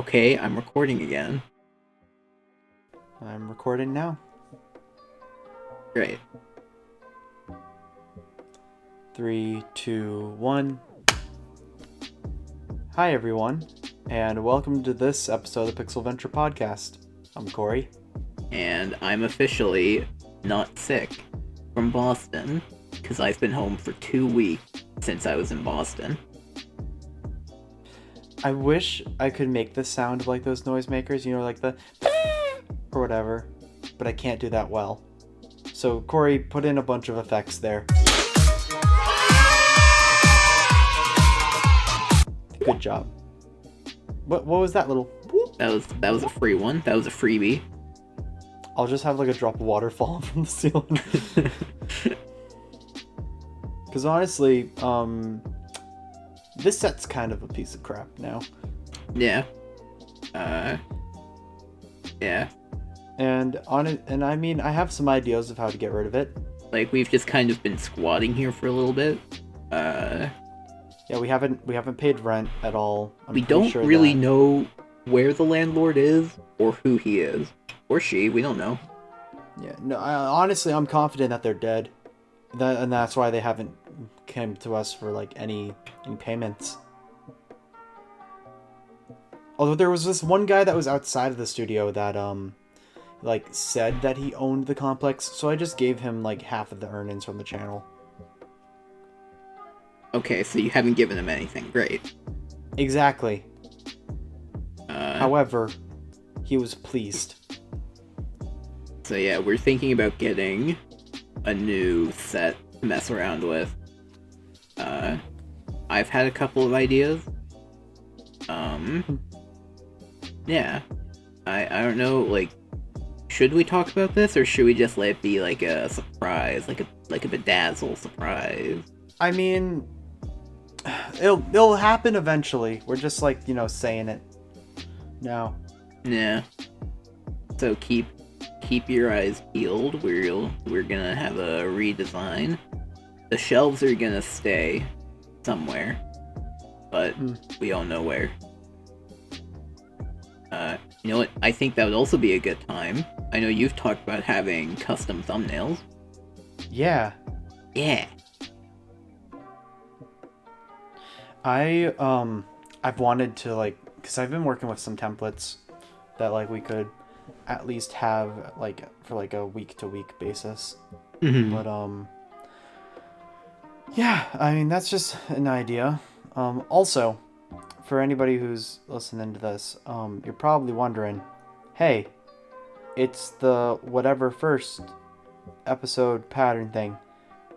Okay, I'm recording again. I'm recording now. Great. 3, 2, 1. Hi, everyone, and welcome to this episode of the Pixel Venture Podcast. I'm Corey. And I'm officially not sick from Boston, because I've been home for 2 weeks since I was in Boston. I wish I could make this sound like those noisemakers, like the or whatever, but I can't do that well. So, Corey, put in a bunch of effects there. Good job. What was that little whoop? That was a free one. That was a freebie. I'll just have like a drop of water falling from the ceiling. Because honestly, this set's kind of a piece of crap now. Yeah. Yeah. And I mean, I have some ideas of how to get rid of it. Like, we've just kind of been squatting here for a little bit. Yeah, we haven't paid rent at all. We don't really know where the landlord is, or who he is. Or she, we don't know. Yeah, no, honestly, I'm confident that they're dead. And that's why they haven't come to us for, like, any payments. Although there was this one guy that was outside of the studio that, like, said that he owned the complex, so I just gave him, like, half of the earnings from the channel. Okay, so you haven't given him anything. Great. Exactly. However, he was pleased. So yeah, we're thinking about getting a new set to mess around with. I've had a couple of ideas. Yeah. I don't know, like, should we talk about this, or should we just let it be like a surprise, like a bedazzle surprise? I mean, it'll happen eventually. We're just like, saying it now. Yeah. So keep your eyes peeled. We're gonna have a redesign. The shelves are gonna stay somewhere, but we don't know where. You know what? I think that would also be a good time. I know you've talked about having custom thumbnails. Yeah. Yeah. I've wanted to, like, because I've been working with some templates that, like, we could at least have, like, for, like, a week-to-week basis. Mm-hmm. But, yeah, I mean, that's just an idea. Also, for anybody who's listening to this, you're probably wondering, hey, it's the whatever first episode pattern thing.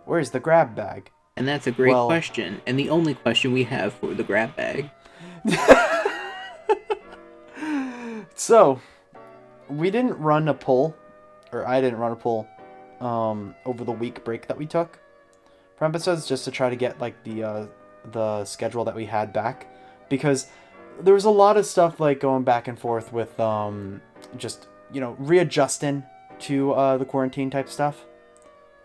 Where's the grab bag? And that's a great question, and the only question we have for the grab bag. So, we didn't run a poll, or I didn't run a poll, over the week break that we took for episodes, just to try to get, like, the schedule that we had back, because there was a lot of stuff, like, going back and forth with, just, readjusting to, the quarantine type stuff,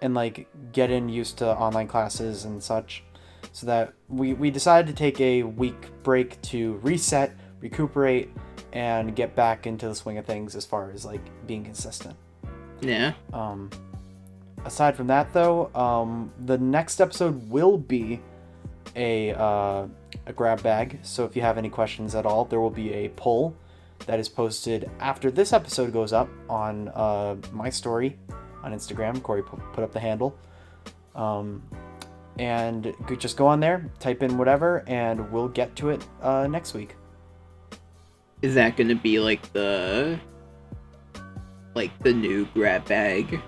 and, like, getting used to online classes and such, so that we decided to take a week break to reset, recuperate, and get back into the swing of things as far as, like, being consistent. Yeah. Aside from that, though, the next episode will be a grab bag, so if you have any questions at all, there will be a poll that is posted after this episode goes up on my story on Instagram. Corey put up the handle, and you could just go on there, type in whatever, and we'll get to it next week. Is that gonna be like the new grab bag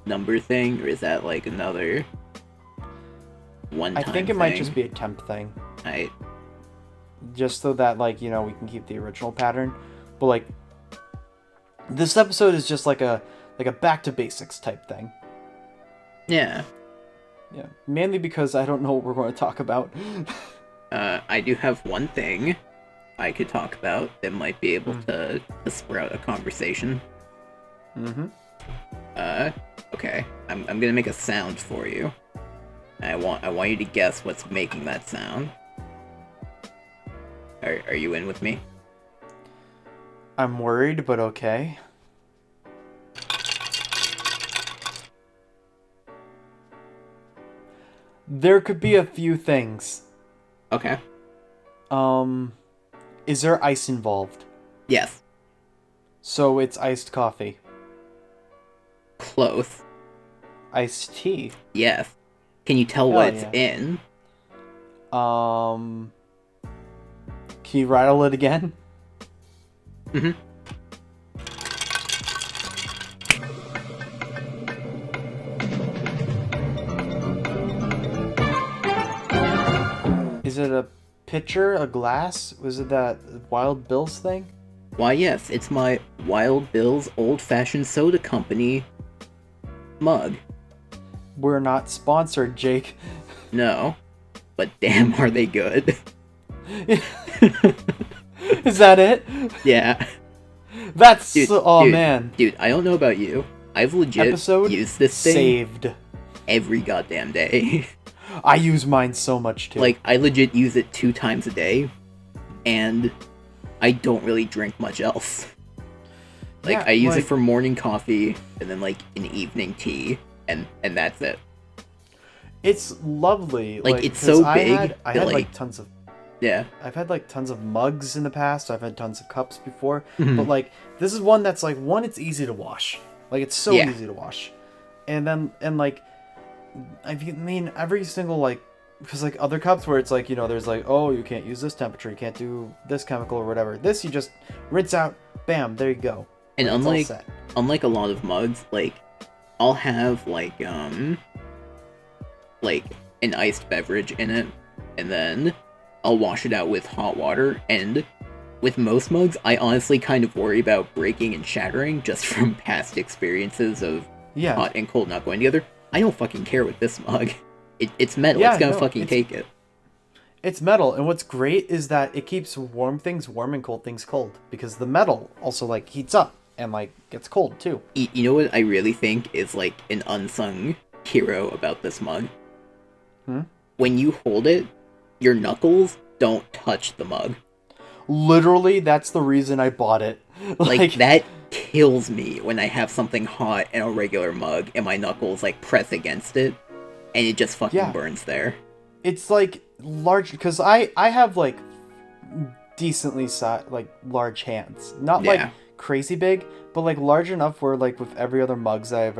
number thing, or is that like another one-time I think it might just be a temp thing. Right. Just so that, like, we can keep the original pattern. But, like, this episode is just like a back to basics type thing. Yeah. Yeah. Mainly because I don't know what we're going to talk about. I do have one thing I could talk about that might be able to sprout a conversation. Mm-hmm. Okay. I'm gonna make a sound for you. I want you to guess what's making that sound. Are you in with me? I'm worried, but okay. There could be a few things. Okay. Is there ice involved? Yes. So it's iced coffee. Close. Iced tea. Yes. Can you tell Hell what it's yeah. in? Can you rattle it again? Mm-hmm. Is it a pitcher, a glass? Was it that Wild Bill's thing? Why, yes, it's my Wild Bill's Old Fashioned Soda Company mug. We're not sponsored, Jake. No. But damn, are they good. Is that it? Yeah. That's Dude, oh dude, man. Dude, I don't know about you. I've legit Episode used this thing saved. every goddamn day. I use mine so much too. Like, I legit use it 2 times a day, and I don't really drink much else. Like, Yeah, I use like- it for morning coffee, and then, like, an evening tea, and that's it. it's lovely. Like, it's 'cause so I big had that, like- like tons of. Yeah. I've had like tons of mugs in the past. I've had tons of cups before, Mhm. but like this is one that's like one. It's easy to wash. Like it's so Yeah. easy to wash, and like I mean every single like because like other cups where it's like there's like oh you can't use this temperature, you can't do this chemical or whatever. This you just rinse out, bam, there you go. And It's all unlike set. a lot of mugs, like, I'll have, like an iced beverage in it, and then I'll wash it out with hot water, and with most mugs, I honestly kind of worry about breaking and shattering just from past experiences of Yeah, hot and cold not going together. I don't fucking care with this mug. It's metal, Yeah, it's gonna no, fucking it's- take it. it's metal, and what's great is that it keeps warm things warm and cold things cold because the metal also like heats up and like gets cold too. You know what I really think is, like, an unsung hero about this mug? Hmm? When you hold it, your knuckles don't touch the mug. Literally, that's the reason I bought it. Like, that kills me when I have something hot in a regular mug and my knuckles, like, press against it, and it just fucking Yeah. burns there. It's like large because I have like decently like large hands, not Yeah. like crazy big, but like large enough where like with every other mugs I've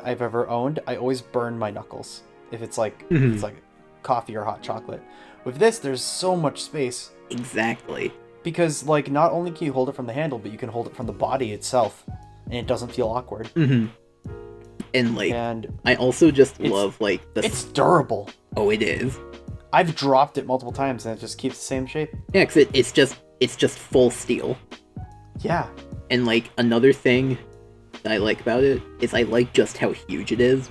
ever owned, I always burn my knuckles if it's like Mhm. it's like coffee or hot chocolate. With this, there's so much space Exactly. because like not only can you hold it from the handle, but you can hold it from the body itself, and it doesn't feel awkward. Mm-hmm. And, like, And I also just It's- love, like, the... it's durable. Oh, it is. I've dropped it multiple times and it just keeps the same shape. Yeah, 'cause it's just full steel. Yeah. And, like, another thing that I like about it is I like just how huge it is.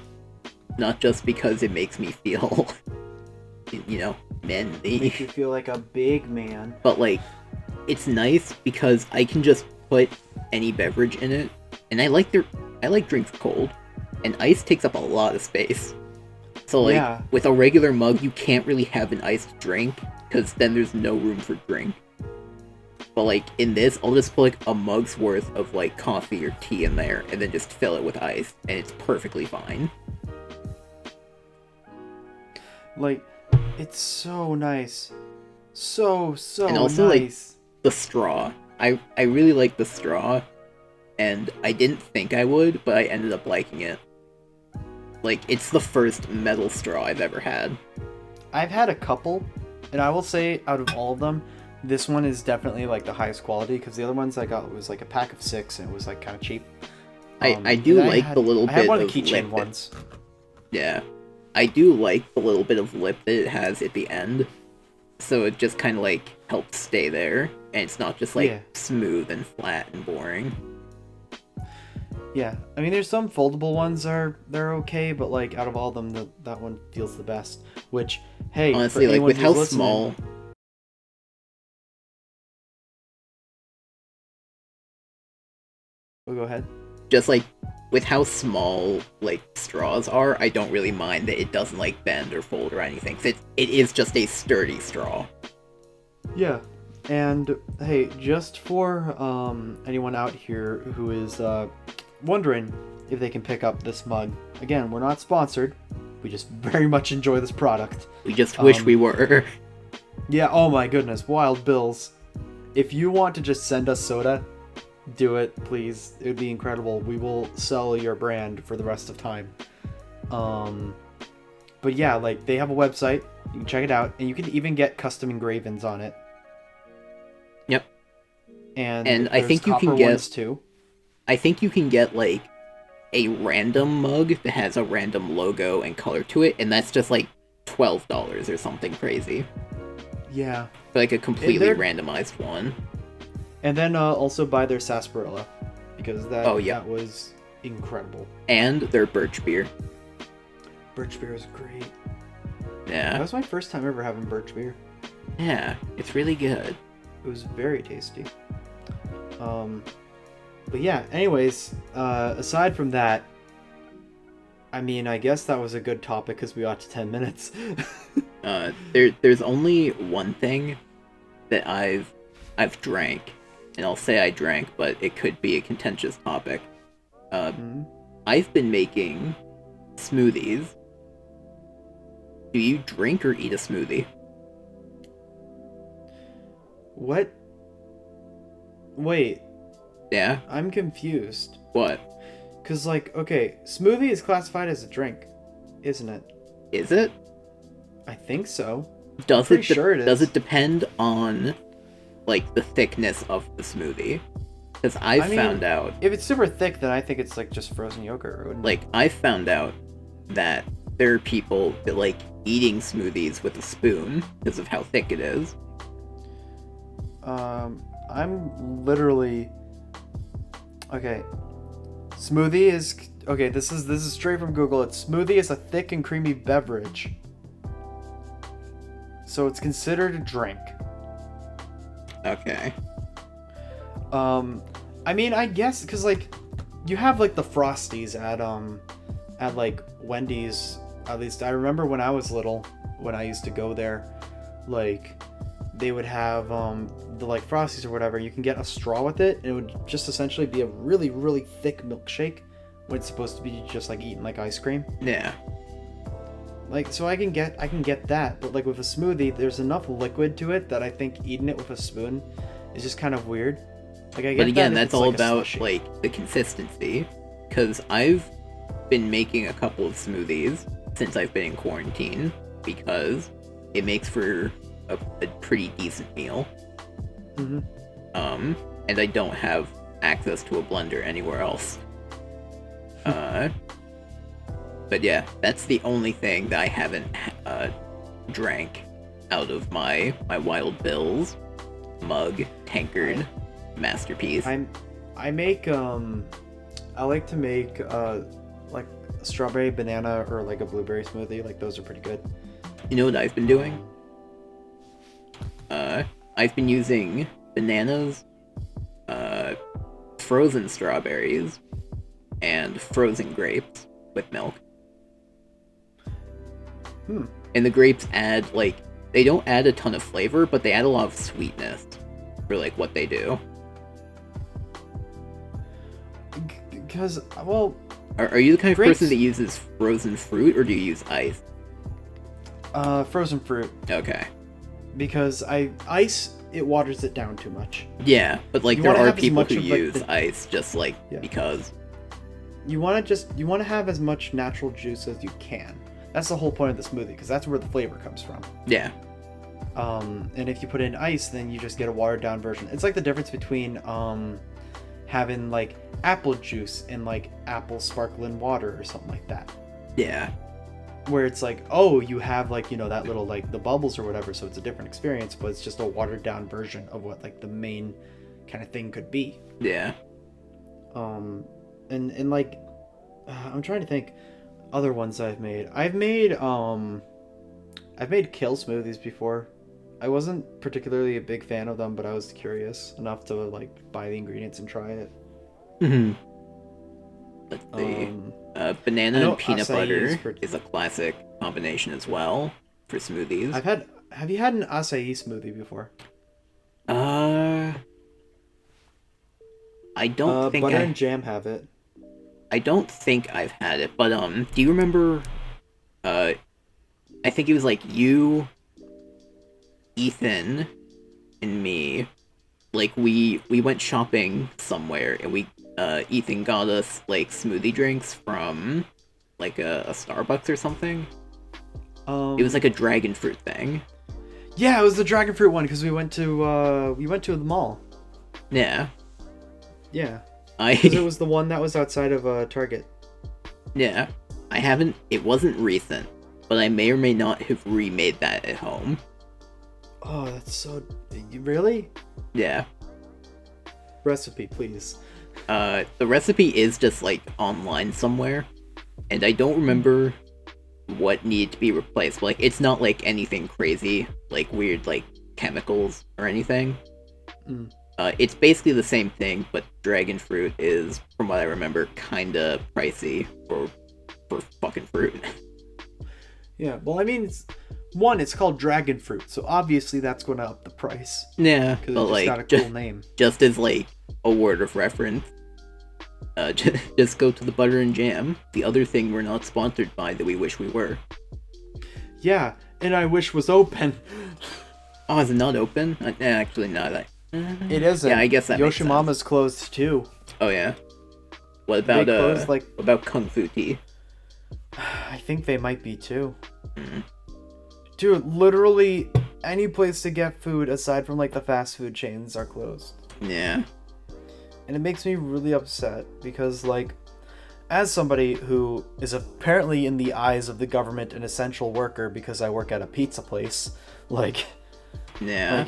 Not just because it makes me feel, manly. Makes you feel like a big man. But, like, it's nice because I can just put any beverage in it. And I like drinks cold. And ice takes up a lot of space. So, like, Yeah. with a regular mug, you can't really have an iced drink, because then there's no room for drink. But, like, in this, I'll just put, like, a mug's worth of, like, coffee or tea in there, and then just fill it with ice, and it's perfectly fine. Like, it's so nice. So And also, like, nice. The straw. I really like the straw, and I didn't think I would, but I ended up liking it. Like, it's the first metal straw I've ever had. I've had a couple, and I will say, out of all of them, this one is definitely like the highest quality because the other ones I got was like a pack of 6 and it was like kind of cheap. I do and like the little I had bit one of of the keychain lip ones. Yeah. I do like the little bit of lip that it has at the end. So it just kind of, like, helps stay there. And it's not just, like, Yeah. smooth and flat and boring. Yeah, I mean, there's some foldable ones they're okay, but like out of all of them, that one feels the best. Which, hey, for Honestly, like, anyone with who's how listening- small... Oh, go ahead. Just, like, with how small, like, straws are, I don't really mind that it doesn't, like, bend or fold or anything. 'Cause it is just a sturdy straw. Yeah, And hey, just for anyone out here who is wondering if they can pick up this mug, again, we're not sponsored. We just very much enjoy this product. We just wish we were. Yeah, oh my goodness, Wild Bills. If you want to just send us soda, do it, please. It would be incredible. We will sell your brand for the rest of time. But yeah, like, they have a website. You can check it out, and you can even get custom engravings on it. Yep. And I think you copper can get ones too. I think you can get like a random mug that has a random logo and color to it, and that's just like $12 or something crazy. Yeah. For like a completely they're- randomized one. And then also buy their sarsaparilla, because that Oh, yeah. that was incredible. And their birch beer. Birch beer is great. That Yeah. was my first time ever having birch beer. Yeah. It's really good. It was very tasty. But yeah, anyways, aside from that, I mean, I guess that was a good topic because we got to 10 minutes. There's only one thing that I've drank, and I'll say I drank, but it could be a contentious topic. Mhm. I've been making smoothies. Do you drink or eat a smoothie? What? Wait, Yeah? I'm confused. What? Because, like, okay, smoothie is classified as a drink, isn't it? Is it? I think so. Does pretty sure it Does is. it depend on, like, the thickness of the smoothie? Because I I mean- found out, If it's super thick, then I think it's, like, just frozen yogurt. Wouldn't it? like, I found out that there are people that like eating smoothies with a spoon because of how thick it is. I'm literally... Okay. Smoothie is... Okay, this is straight from Google. It's smoothie is a thick and creamy beverage. So it's considered a drink. Okay. I mean, I guess, because, like, you have, like, the Frosties at, like, Wendy's. At least I remember when I was little, when I used to go there, like, they would have, the, like, Frosties or whatever. You can get a straw with it, and it would just essentially be a really, really thick milkshake when it's supposed to be just, like, eating, like, ice cream. Yeah. Like, so I can get that, but, like, with a smoothie, there's enough liquid to it that I think eating it with a spoon is just kind of weird. Like, I get But again, that if that's it's, all like, a about slushy. like the consistency. Because I've been making a couple of smoothies since I've been in quarantine because it makes for a pretty decent meal. Mhm. And I don't have access to a blender anywhere else. But yeah, that's the only thing that I haven't drank out of my Wild Bills mug tankard masterpiece. I make I like to make like a strawberry banana or like a blueberry smoothie. Like those are pretty good. You know what I've been doing? I've been using bananas, frozen strawberries, and frozen grapes with milk. And the grapes add, like, they don't add a ton of flavor, but they add a lot of sweetness for, like, what they do. Because well, Are you the kind of Grapes- person that uses frozen fruit, or do you use ice? frozen fruit Okay. because ice it waters it down too much. Yeah, but, like, You there wanna are have as people much who of, like, use the- ice just, like, Yeah. because. You want to have as much natural juice as you can. That's the whole point of the smoothie because that's where the flavor comes from. Yeah. And if you put in ice, then you just get a watered down version. It's like the difference between having like apple juice and like apple sparkling water or something like that. Yeah. Where it's like, oh, you have like, you know, that little like the bubbles or whatever, so it's a different experience, but it's just a watered down version of what like the main kind of thing could be. Yeah. And like I'm trying to think other ones I've made. I've made kale smoothies before. I wasn't particularly a big fan of them, but I was curious enough to like buy the ingredients and try it. Mm-hmm. Let's see. I Banana know and peanut acai butter is is a classic combination as well for smoothies. Have you had an acai smoothie before? Uh, I don't think Butter and jam have it. I don't think I've had it, but do you remember? Uh, I think it was like you, Ethan, and me. Like we went shopping somewhere, and we Ethan got us like smoothie drinks from like a Starbucks or something. It was like a dragon fruit thing. Yeah, it was the dragon fruit one because we went to the mall. Yeah, Yeah, because it I was the one that was outside of Target. yeah, I haven't. It wasn't recent, but I may or may not have remade that at home. Oh, that's so. Really? Yeah. Recipe, please. The recipe is just like online somewhere, and I don't remember what needed to be replaced. Like, it's not like anything crazy, like weird, like chemicals or anything. Mm. It's basically the same thing, but dragon fruit is, from what I remember, kind of pricey for fucking fruit. Yeah, well, I mean, it's called dragon fruit, so obviously that's going to up the price Yeah, because it but just like got a cool name. just as like a word of reference, just go to the butter and jam. The other thing we're not sponsored by that we wish we were. Yeah, and I wish was open. Oh, is it not open? Actually, not. It isn't. Yeah, I guess that makes sense. Yoshimama's closed too. Oh yeah. What about They closed, like- What about Kung Fu Tea? I think they might be too. Mm. Dude, literally any place to get food aside from like the fast food chains are closed. Yeah. And it makes me really upset because like as somebody who is apparently in the eyes of the government an essential worker because I work at a pizza place, like Yeah.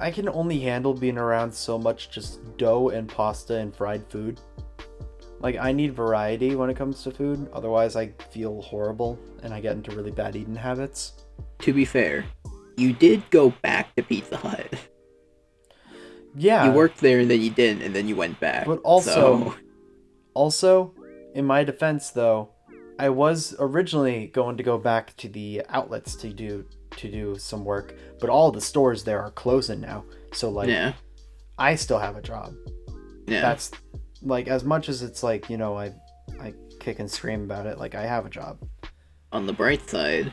I can only handle being around so much just dough and pasta and fried food. Like, I need variety when it comes to food, otherwise I feel horrible and I get into really bad eating habits. To be fair, you did go back to Pizza Hut. Yeah. You worked there and then you didn't, and then you went back. But also, So, also, in my defense though, I was originally going to go back to the outlets to do some work, but all the stores there are closing now. So like yeah. I still have a job. Yeah. That's like as much as it's like, I kick and scream about it, like I have a job. On the bright side,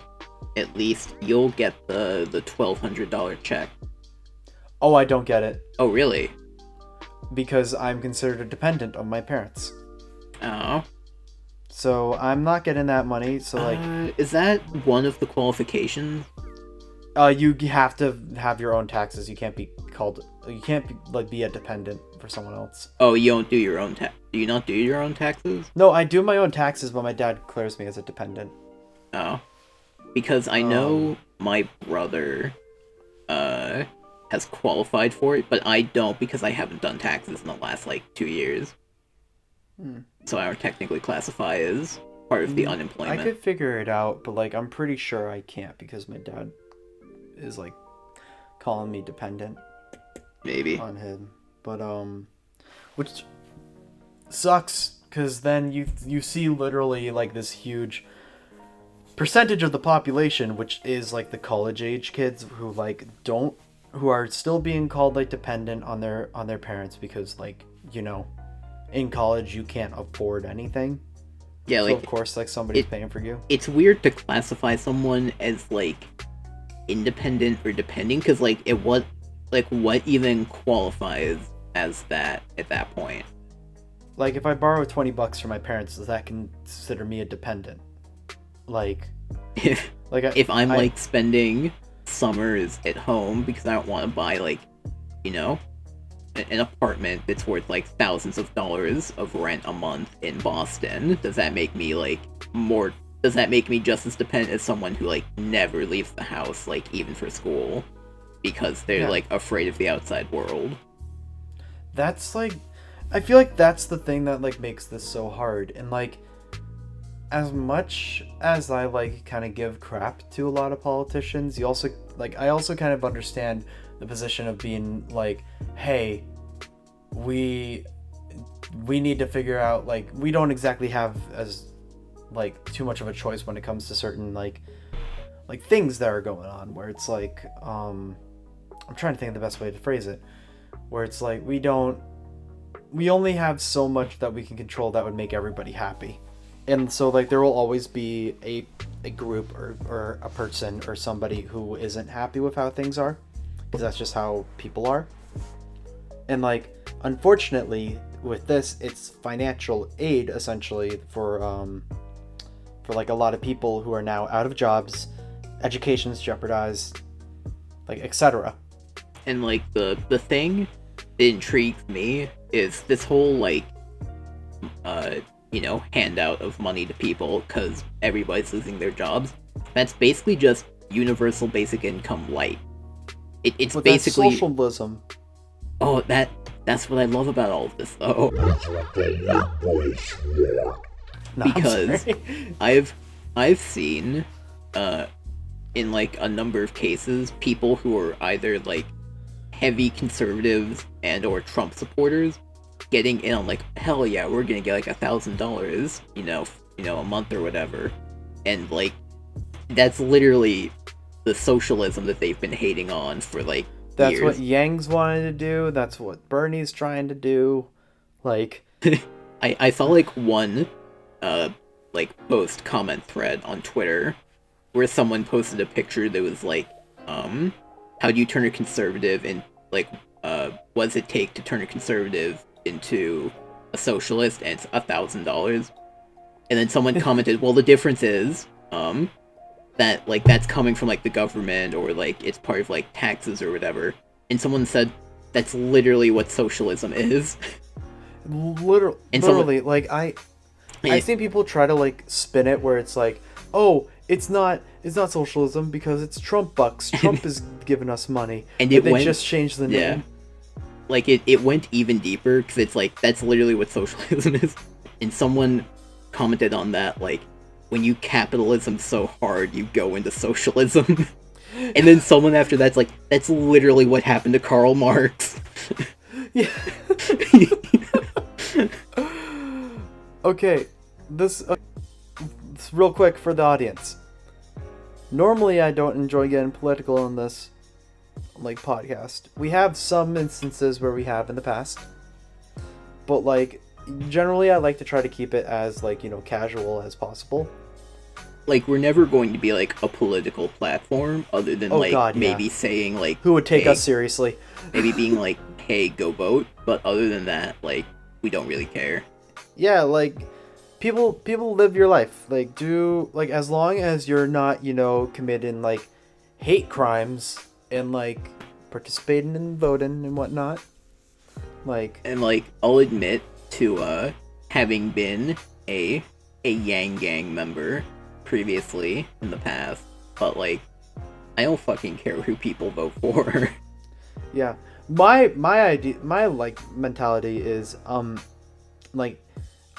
at least you'll get the $1,200 check. Oh, I don't get it Oh, really? because I'm considered a dependent on my parents. Oh. So I'm not getting that money. So like Is that one of the qualifications? you have to have your own taxes. You can't be be a dependent for someone else. Oh, you don't do your own tax. Do you not do your own taxes? No, I do my own taxes, but my dad clears me as a dependent. Oh. Because I know my brother has qualified for it, but I don't because I haven't done taxes in the last like 2 years. Hmm. So I don't technically classify as part of the I unemployment. could figure it out, but like I'm pretty sure I can't because my dad is like calling me dependent Maybe. on him. But which sucks because then you see literally like this huge percentage of the population, which is like the college age kids who like who are still being called like dependent on their parents because like in college you can't afford anything. Yeah, So like of course like somebody's paying for you. it's weird to classify someone as like independent or depending because like what even qualifies as that at that point. Like if I borrow $20 from my parents, does that consider me a dependent? Like If I'm like spending summers at home because I don't want to buy like an apartment that's worth like thousands of dollars of rent a month in Boston, does that make me just as dependent as someone who like never leaves the house, like even for school, because they're like afraid of the outside world? That's like, I feel like that's the thing that like makes this so hard. And like, as much as I like kind of give crap to a lot of politicians, I also kind of understand the position of being like, hey, we need to figure out, like, we don't exactly have as like too much of a choice when it comes to certain like things that are going on where it's like I'm trying to think of the best way to phrase it, where it's like we only have so much that we can control that would make everybody happy. And so like there will always be a group or a person or somebody who isn't happy with how things are, because that's just how people are. And like unfortunately with this, it's financial aid essentially for like a lot of people who are now out of jobs, education's jeopardized, like etc. And like the thing that intrigues me is this whole like handout of money to people because everybody's losing their jobs. That's basically just universal basic income light. It's But basically that's socialism. Oh, that's what I love about all of this though. No, I'm Because sorry. I've seen in like a number of cases people who are either like heavy conservatives and or Trump supporters getting in on like, hell yeah, we're gonna get like $1,000, a month or whatever. And like that's literally the socialism that they've been hating on for like That's years. what Yang's wanted to do. That's what Bernie's trying to do. Like, I saw like one post comment thread on Twitter where someone posted a picture that was like, how do you turn a conservative and like what does it take to turn a conservative into a socialist, and it's $1,000. And then someone commented, well the difference is that like that's coming from like the government or like it's part of like taxes or whatever. And someone said that's literally what socialism is. literally, like I've seen people try to like spin it where it's like, oh, it's not socialism because it's Trump bucks. Trump is giving us money, And but it they went- just changed the name. Yeah. Like it went even deeper because it's like that's literally what socialism is. And someone commented on that like, when you capitalism so hard you go into socialism. And then someone after that's like, that's literally what happened to Karl Marx. Yeah. Okay, this real quick for the audience. Normally, I don't enjoy getting political on this like podcast. We have some instances where we have in the past, but like generally, I like to try to keep it as like casual as possible. Like we're never going to be like a political platform other than Oh, like God, yeah. maybe saying like Who would take hey, us seriously? maybe being like, hey, go vote. But other than that, like we don't really care. Yeah, like people live your life. Like do like as long as you're not, committing like hate crimes and like participating in voting and whatnot. Like And like I'll admit to having been a Yang Gang member previously in the past, but like I don't fucking care who people vote for. yeah. My idea my like mentality is like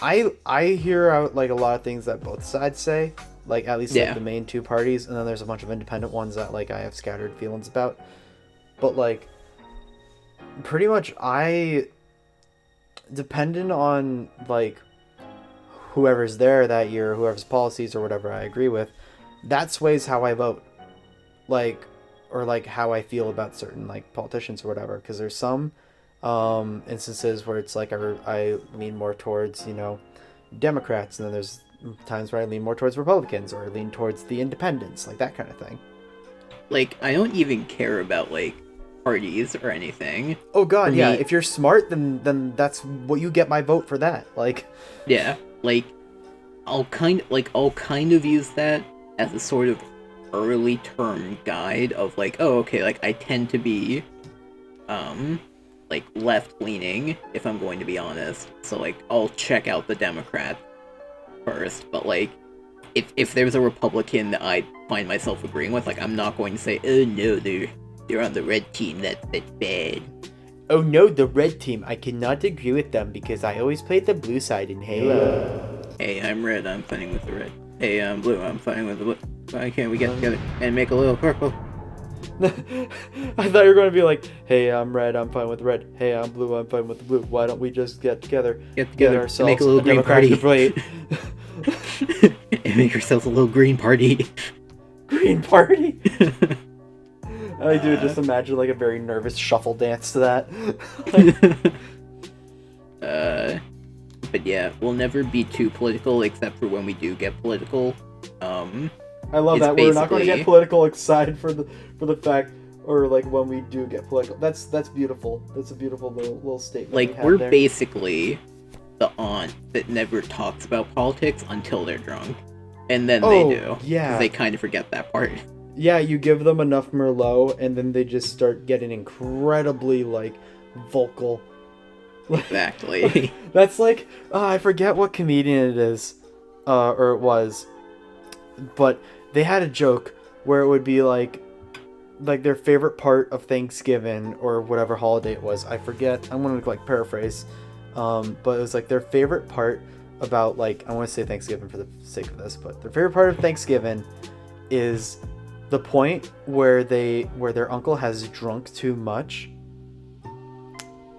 I hear out like a lot of things that both sides say, like at least Yeah. like the main two parties, and then there's a bunch of independent ones that like I have scattered feelings about. But like pretty much depending on like whoever's there that year, whoever's policies or whatever I agree with, that sways how I vote. Like or like how I feel about certain like politicians or whatever, because there's some instances where it's like I lean more towards Democrats, and then there's times where I lean more towards Republicans or I lean towards the independents, like that kind of thing. Like I don't even care about like parties or anything. Oh god, For yeah, me- if you're smart then that's what you get my vote for that. Like Yeah, like I'll kind of use that as a sort of early term guide of like, oh okay, like I tend to be like left leaning if I'm going to be honest. So like I'll check out the Democrat first, but like if there's a Republican that I find myself agreeing with, like I'm not going to say, oh no, they're on the red team, that's bad. oh no, the red team, I cannot agree with them because I always played the blue side in Halo. Hey, I'm red, I'm fighting with the red. Hey, I'm blue, I'm fighting with the blue. Why can't we get together and make a little purple? I thought you were going to be like, hey, I'm red, I'm fine with red. Hey, I'm blue, I'm fine with the blue. Why don't we just get together Get ourselves and make a little green Democratic party. debate. And make ourselves a little green party. Green party. I do just imagine like a very nervous shuffle dance to that. But yeah, we'll never be too political except for when we do get political. I love It's that we're not going to get basically- political excited for the fact, or like when we do get political. That's beautiful. That's a beautiful little statement. Like, we had we're there. basically the aunt that never talks about politics until they're drunk. And then they do. 'Cause yeah. they kind of forget that part. Yeah, you give them enough Merlot, and then they just start getting incredibly like vocal. Exactly. That's like I forget what comedian it is, or it was, but they had a joke where it would be like their favorite part of Thanksgiving or whatever holiday it was. I forget. I'm gonna like paraphrase, but it was like their favorite part about like I want to say Thanksgiving for the sake of this, but their favorite part of Thanksgiving is the point where their uncle has drunk too much.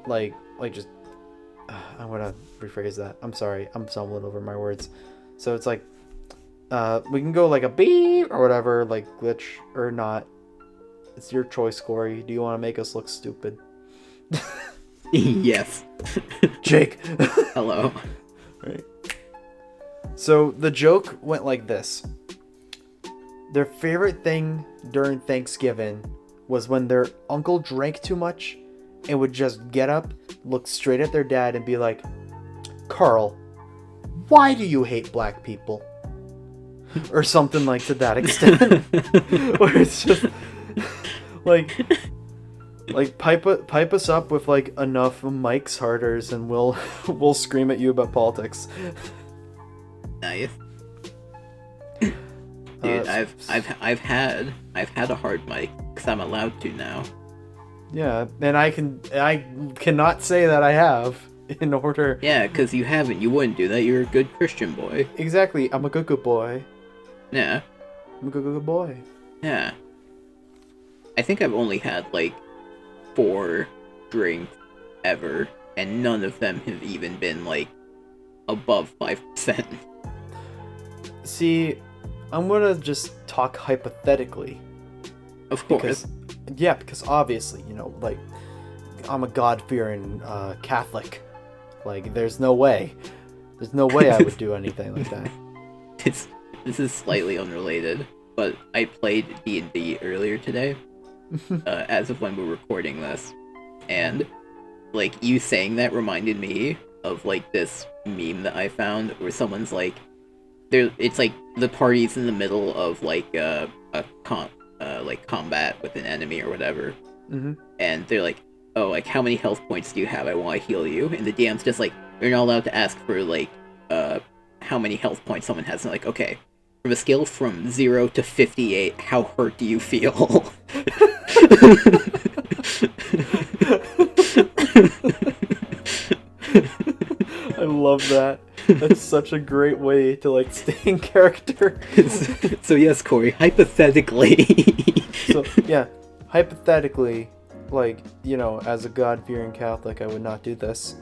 Like just I'm gonna rephrase that. I'm sorry. I'm stumbling over my words. So it's like we can go like a beep or whatever, like glitch or not. It's your choice, Corey. Do you want to make us look stupid? Yes. Jake. Hello. Right. So the joke went like this. Their favorite thing during Thanksgiving was when their uncle drank too much and would just get up, look straight at their dad and be like, "Carl, why do you hate black people?" Or something like to that extent. Where it's just like pipe us up with like enough Mike's Harders and we'll scream at you about politics. Nice. Dude, I've had a hard mic because I'm allowed to now. Yeah, and I cannot say that I have in order. Yeah, because you haven't. You wouldn't do that. You're a good Christian boy. Exactly, I'm a good boy. Yeah. I'm a good boy. Yeah. I think I've only had like 4 drinks ever, and none of them have even been like above 5%. See, I'm gonna just talk hypothetically. Of course. Because obviously, like, I'm a God-fearing Catholic. Like, there's no way I would do anything like that. This is slightly unrelated, but I played D&D earlier today, as of when we're recording this, and like you saying that reminded me of like this meme that I found where someone's like, it's like the party's in the middle of like combat with an enemy or whatever, and they're like, "Oh, like how many health points do you have? I want to heal you." And the DM's just like, "You're not allowed to ask for like how many health points someone has." And like, okay, from a scale from 0 to 58, how hurt do you feel? I love that. That's such a great way to like stay in character. So yes, Corey, hypothetically. So yeah, hypothetically, like, as a God-fearing Catholic, I would not do this.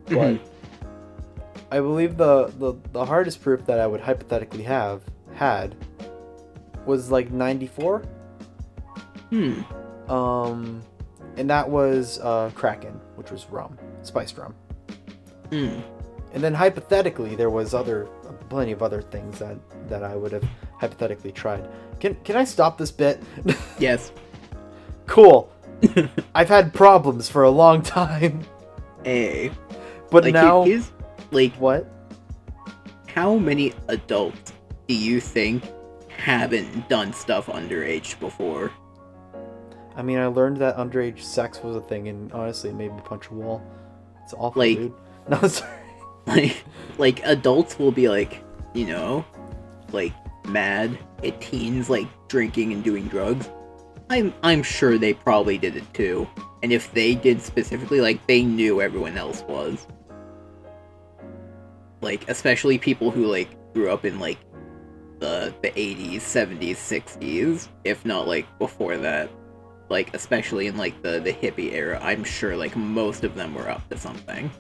But I believe the hardest proof that I would hypothetically have had was like 94. And that was Kraken, which was rum, spiced rum. And then hypothetically, there was plenty of other things that I would have hypothetically tried. Can I stop this bit? Yes. Cool. I've had problems for a long time. Hey. But like, now... here's, like, What? how many adults do you think haven't done stuff underage before? I mean, I learned that underage sex was a thing, and honestly, it made me punch a wall. It's awful, Like- dude. No, sorry. Like adults will be like, like mad at teens like drinking and doing drugs. I'm sure they probably did it too. And if they did specifically, like, they knew everyone else was. Like, especially people who like grew up in like the 80s, 70s, 60s, if not like before that. Like, especially in like the hippie era, I'm sure like most of them were up to something.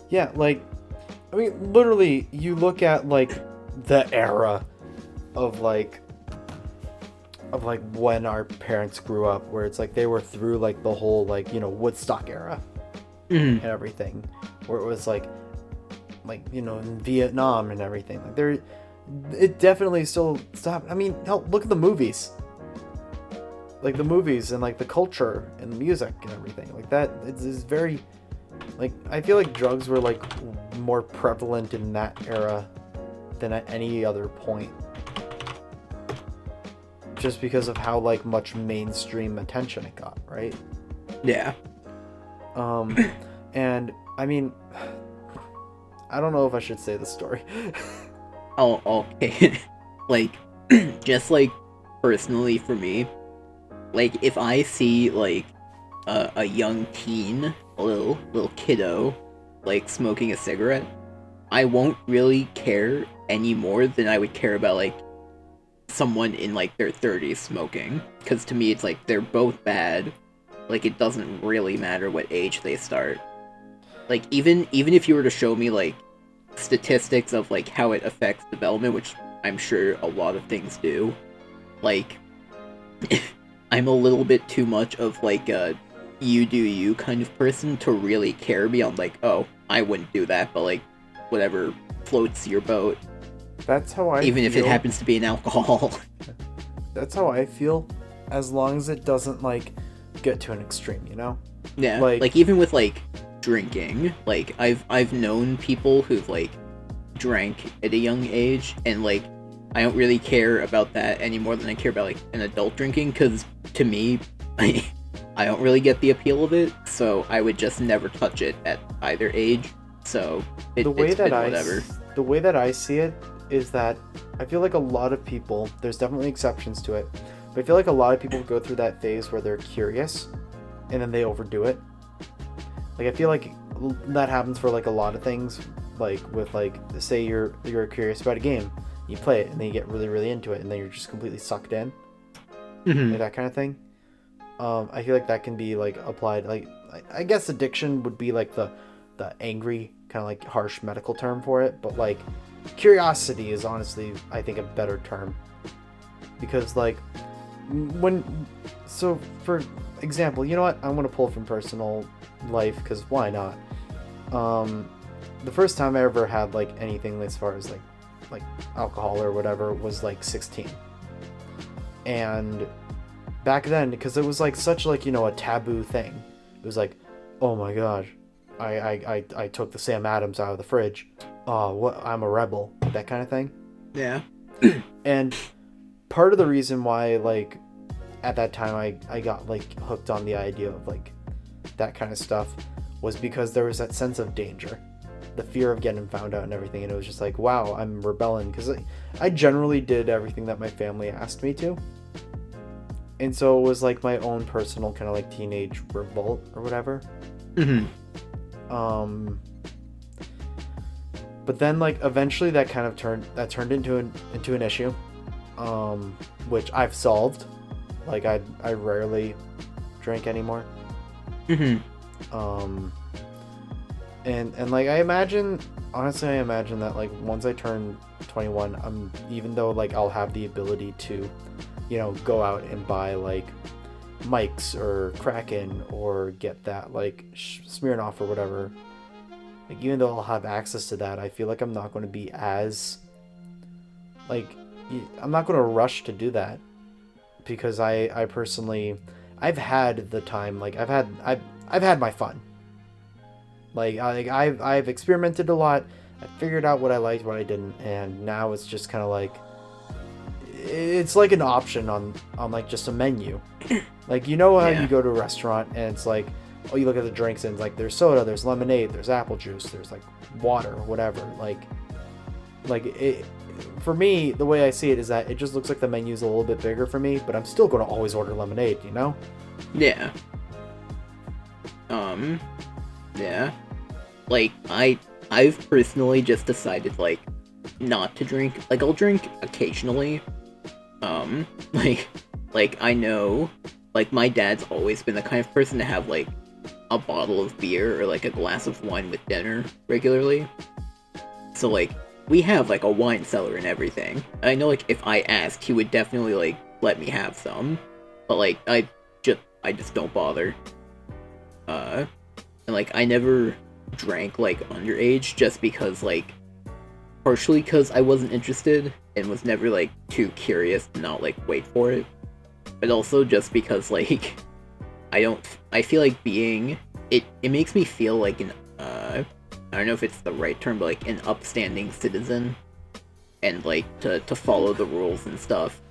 Yeah, like, I mean, literally, you look at, like, the era of, like, of like when our parents grew up, where it's like they were through like the whole like, you know, Woodstock era Mhm. and everything, where it was like you know, in Vietnam and everything. Like there, it definitely still stopped. I mean, hell, look at the movies. Like the movies and like the culture and the music and everything like that. It's very like, I feel like drugs were like more prevalent in that era than at any other point, just because of how like much mainstream attention it got, right? Yeah. Um, and I mean, I don't know if I should say the story. Okay. Like, just like personally for me, like if I see like a young teen, a little kiddo, like smoking a cigarette, I won't really care any more than I would care about like someone in like their 30s smoking, because to me it's like they're both bad. Like it doesn't really matter what age they start. Like even if you were to show me like statistics of like how it affects development, which I'm sure a lot of things do, like I'm a little bit too much of like a you do you kind of person to really care beyond like, oh, I wouldn't do that, but like whatever floats your boat, That's how I even feel. if it happens to be an alcohol. That's how I feel, as long as it doesn't like get to an extreme, you know? Yeah, Like- like even with like drinking, like I've known people who've like drank at a young age, and like I don't really care about that any more than I care about like an adult drinking, because to me, I don't really get the appeal of it, so I would just never touch it at either age. So it's been whatever. The way that I see it is that I feel like a lot of people, there's definitely exceptions to it, but I feel like a lot of people go through that phase where they're curious and then they overdo it. Like I feel like that happens for like a lot of things, like with like, say you're curious about a game, you play it and then you get really really into it and then you're just completely sucked in, Mhm. like that kind of thing. I feel like that can be like applied, like I guess addiction would be like the angry kind of like harsh medical term for it, but like curiosity is honestly I think a better term, because like when, so for example, you know what, I'm gonna pull from personal life because why not. The first time I ever had like anything as far as like alcohol or whatever was like 16, and back then, because it was like such like, you know, a taboo thing, it was like, oh my gosh, I took the Sam Adams out of the fridge, oh what, I'm a rebel, that kind of thing. Yeah. And part of the reason why like at that time I got like hooked on the idea of like that kind of stuff was because there was that sense of danger, the fear of getting found out and everything, and it was just like, wow, I'm rebelling, because I generally did everything that my family asked me to, and so it was like my own personal kind of like teenage revolt or whatever. Mhm. But then like eventually that kind of turned into an issue, which I've solved. Like I rarely drink anymore. Mhm. And like I imagine that like once I turn 21, even though like I'll have the ability to, you know, go out and buy like Mike's or Kraken or get that like Smirnoff or whatever, like even though I'll have access to that, I feel like I'm not going to be as like, I'm not going to rush to do that, because I personally, I've had the time, like I've had my fun. Like I've experimented a lot. I figured out what I liked, what I didn't, and now it's just kind of like, it's like an option on like just a menu. Like, you know how Yeah. you go to a restaurant and it's like, oh, you look at the drinks and it's like there's soda, there's lemonade, there's apple juice, there's like water, whatever. Like it, for me, the way I see it is that it just looks like the menu's a little bit bigger for me, but I'm still going to always order lemonade, you know? Yeah. Yeah. Like, I've personally just decided, like, not to drink. Like, I'll drink occasionally. Like, I know, like, my dad's always been the kind of person to have, like, a bottle of beer or, like, a glass of wine with dinner regularly. So, like, we have, like, a wine cellar and everything. I know, like, if I asked, he would definitely, like, let me have some, but like I just don't bother. And like I never drank like underage just because like partially because I wasn't interested and was never like too curious to not like wait for it, but also just because like I feel like being it makes me feel like an I don't know if it's the right term, but like an upstanding citizen, and like to follow the rules and stuff,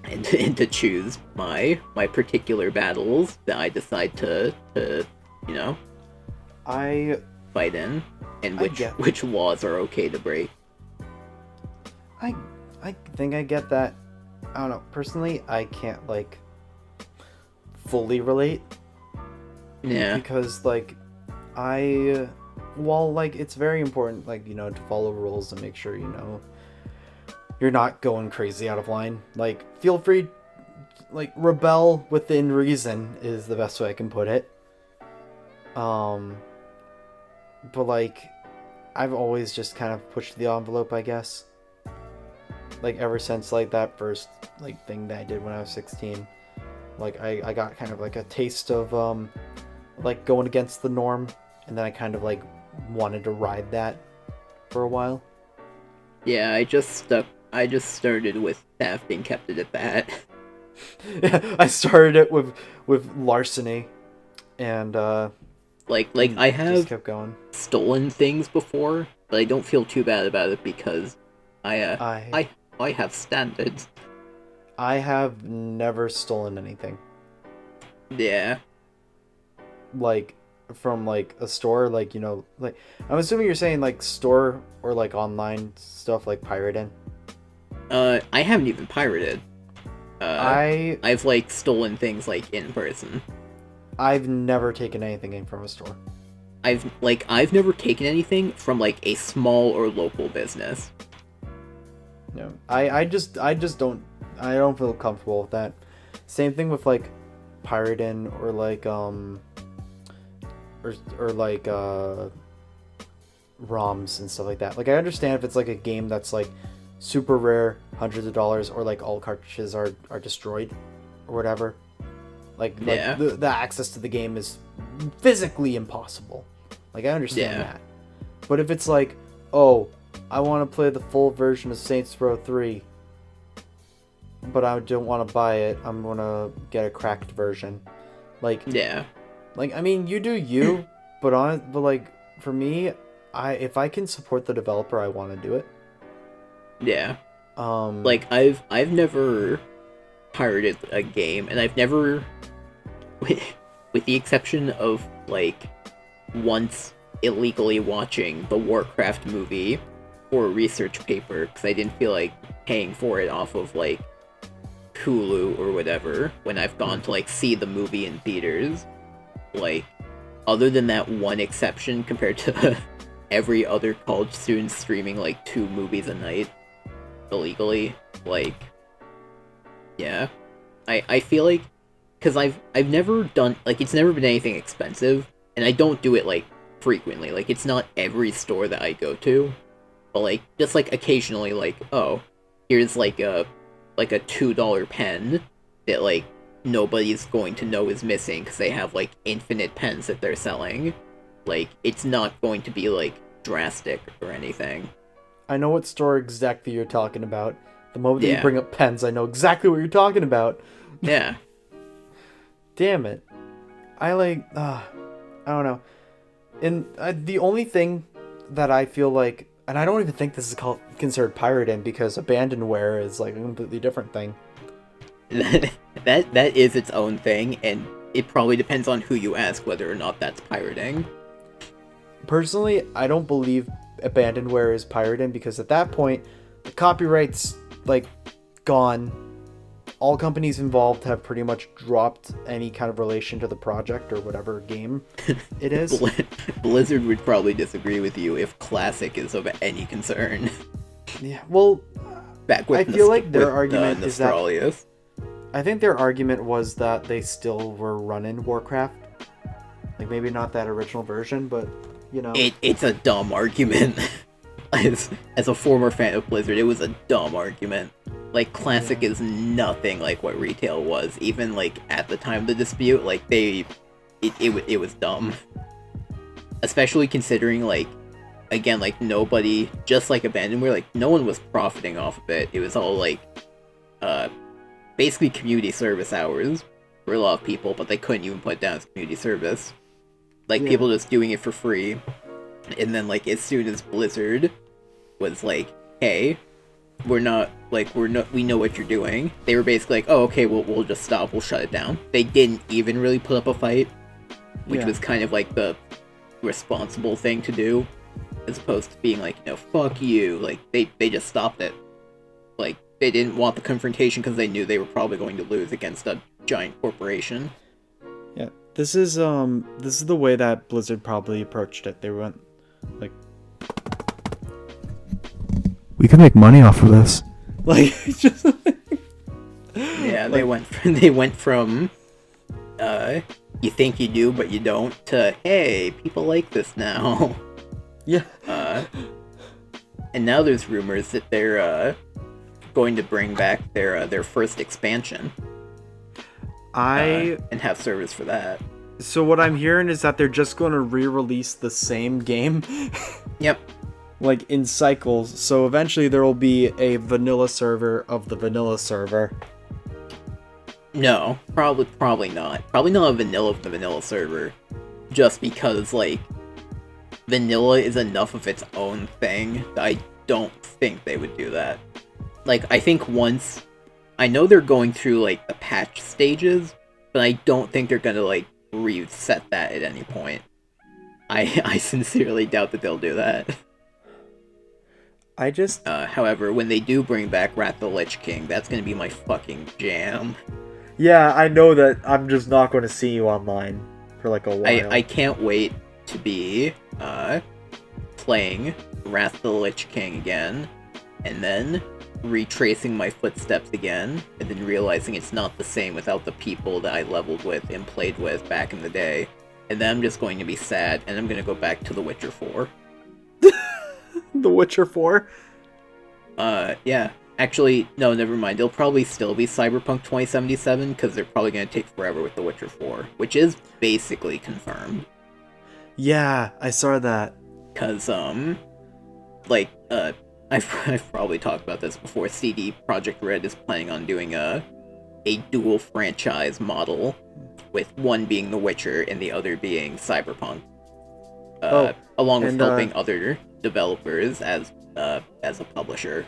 and to choose my particular battles that I decide to you know I fight in, and I get- which laws are okay to break. I think I get that. I don't know. Personally, I can't like fully relate Yeah, because like while like it's very important like to follow rules and make sure you're not going crazy out of line. Like feel free like rebel within reason is the best way I can put it. But like I've always just kind of pushed the envelope, I guess. Like ever since like that first like thing that I did when I was 16. Like I got kind of like a taste of like going against the norm, and then I kind of like wanted to ride that for a while. yeah. I just started with theft and kept it at that. I started it with larceny, and Like I just have kept going. stolen things before, but I don't feel too bad about it because I I have standards. I have never stolen anything Yeah. like from like a store, like like I'm assuming you're saying like store or like online stuff like pirating. I haven't even pirated. I've like stolen things like in person. I've never taken anything in from a store. I've never taken anything from like a small or local business. No, I just I don't feel comfortable with that. Same thing with like pirating or like or like ROMs and stuff like that. Like I understand if it's like a game that's like super rare, hundreds of dollars, or like all cartridges are destroyed or whatever. Like Yeah. the access to the game is physically impossible. Like I understand Yeah. that. But if it's like, oh, I want to play the full version of Saints Row 3, but I don't want to buy it. I'm going to get a cracked version. Like Yeah. I mean, you do you, but like for me, if I can support the developer, I want to do it. Yeah. Like Like I've never pirated a game, and I've never with the exception of like once illegally watching the Warcraft movie for a research paper because I didn't feel like paying for it off of like Hulu or whatever when I've gone to like see the movie in theaters. Like other than that one exception compared to every other college student streaming like 2 movies a night illegally, like yeah. I feel like because I've never done like it's never been anything expensive, and I don't do it like frequently. Like it's not every store that I go to, but like just like occasionally, like oh, here's like a $2 pen that like nobody's going to know is missing because they have like infinite pens that they're selling. Like it's not going to be like drastic or anything. I know what store exactly you're talking about. The moment that Yeah. you bring up pens, I know exactly what you're talking about. Yeah. Damn it. I don't know. And the only thing that I feel like, and I don't even think this is considered pirating because abandonware is like a completely different thing. that is its own thing, and it probably depends on who you ask whether or not that's pirating. Personally, I don't believe abandonware is pirating because at that point, the copyright's like gone. All companies involved have pretty much dropped any kind of relation to the project or whatever game it is. Blizzard would probably disagree with you if Classic is of any concern. Yeah, well, Back with I feel like their with, argument is that Nostralius. I think their argument was that they still were running Warcraft. Like maybe not that original version, but It's a dumb argument. As a former fan of Blizzard, it was a dumb argument. Like, Classic is nothing like what retail was. Even, like, at the time of the dispute, like, it was dumb. Especially considering, like, again, like, nobody, just like Abandonware, like, no one was profiting off of it. It was all, like, basically community service hours for a lot of people, but they couldn't even put it down as community service. Like, people just doing it for free. And then, like, as soon as Blizzard was like, hey, we know what you're doing, they were basically like, oh, okay, we'll just stop, we'll shut it down. They didn't even really put up a fight, which was kind of like the responsible thing to do, as opposed to being like, fuck you. Like, they just stopped it. Like, they didn't want the confrontation because they knew they were probably going to lose against a giant corporation. Yeah, this is the way that Blizzard probably approached it. They went like, we can make money off of this. Like, just yeah, they went from you think you do but you don't, to hey, people like this now. Yeah. And now there's rumors that they're going to bring back their first expansion. And have service for that. So what I'm hearing is that they're just going to re-release the same game. Yep. Like, in cycles. So eventually there will be a vanilla server of the vanilla server. No, probably not. Probably not a vanilla of the vanilla server. Just because, like, vanilla is enough of its own thing that I don't think they would do that. Like, I think once... I know they're going through, like, the patch stages, but I don't think they're gonna, like, reset that at any point. I sincerely doubt that they'll do that. I just... however, when they do bring back Wrath of the Lich King, that's gonna be my fucking jam. Yeah, I know that I'm just not going to see you online for, like, a while. I can't wait to be, playing Wrath of the Lich King again, and then retracing my footsteps again, and then realizing it's not the same without the people that I leveled with and played with back in the day. And then I'm just going to be sad, and I'm going to go back to The Witcher 4. The Witcher 4? Yeah. Actually, no, never mind. It'll probably still be Cyberpunk 2077, because they're probably going to take forever with The Witcher 4, which is basically confirmed. Yeah, I saw that. Because, like, I've probably talked about this before. CD Projekt Red is planning on doing a dual franchise model, with one being The Witcher and the other being Cyberpunk. Along with helping other developers as a publisher.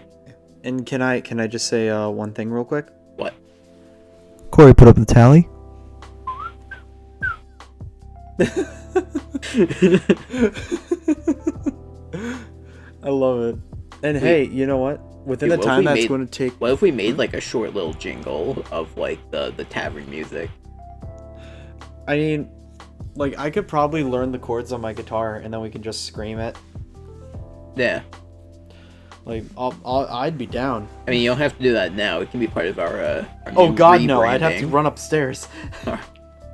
And can I just say one thing real quick? What? Corey, put up the tally. I love it. And hey, you know what? Within the time that's going to take... What if we made, like, a short little jingle of, like, the tavern music? I mean, like, I could probably learn the chords on my guitar, and then we can just scream it. Yeah. Like, I'd be down. I mean, you don't have to do that now. It can be part of our oh god, no. I'd have to run upstairs.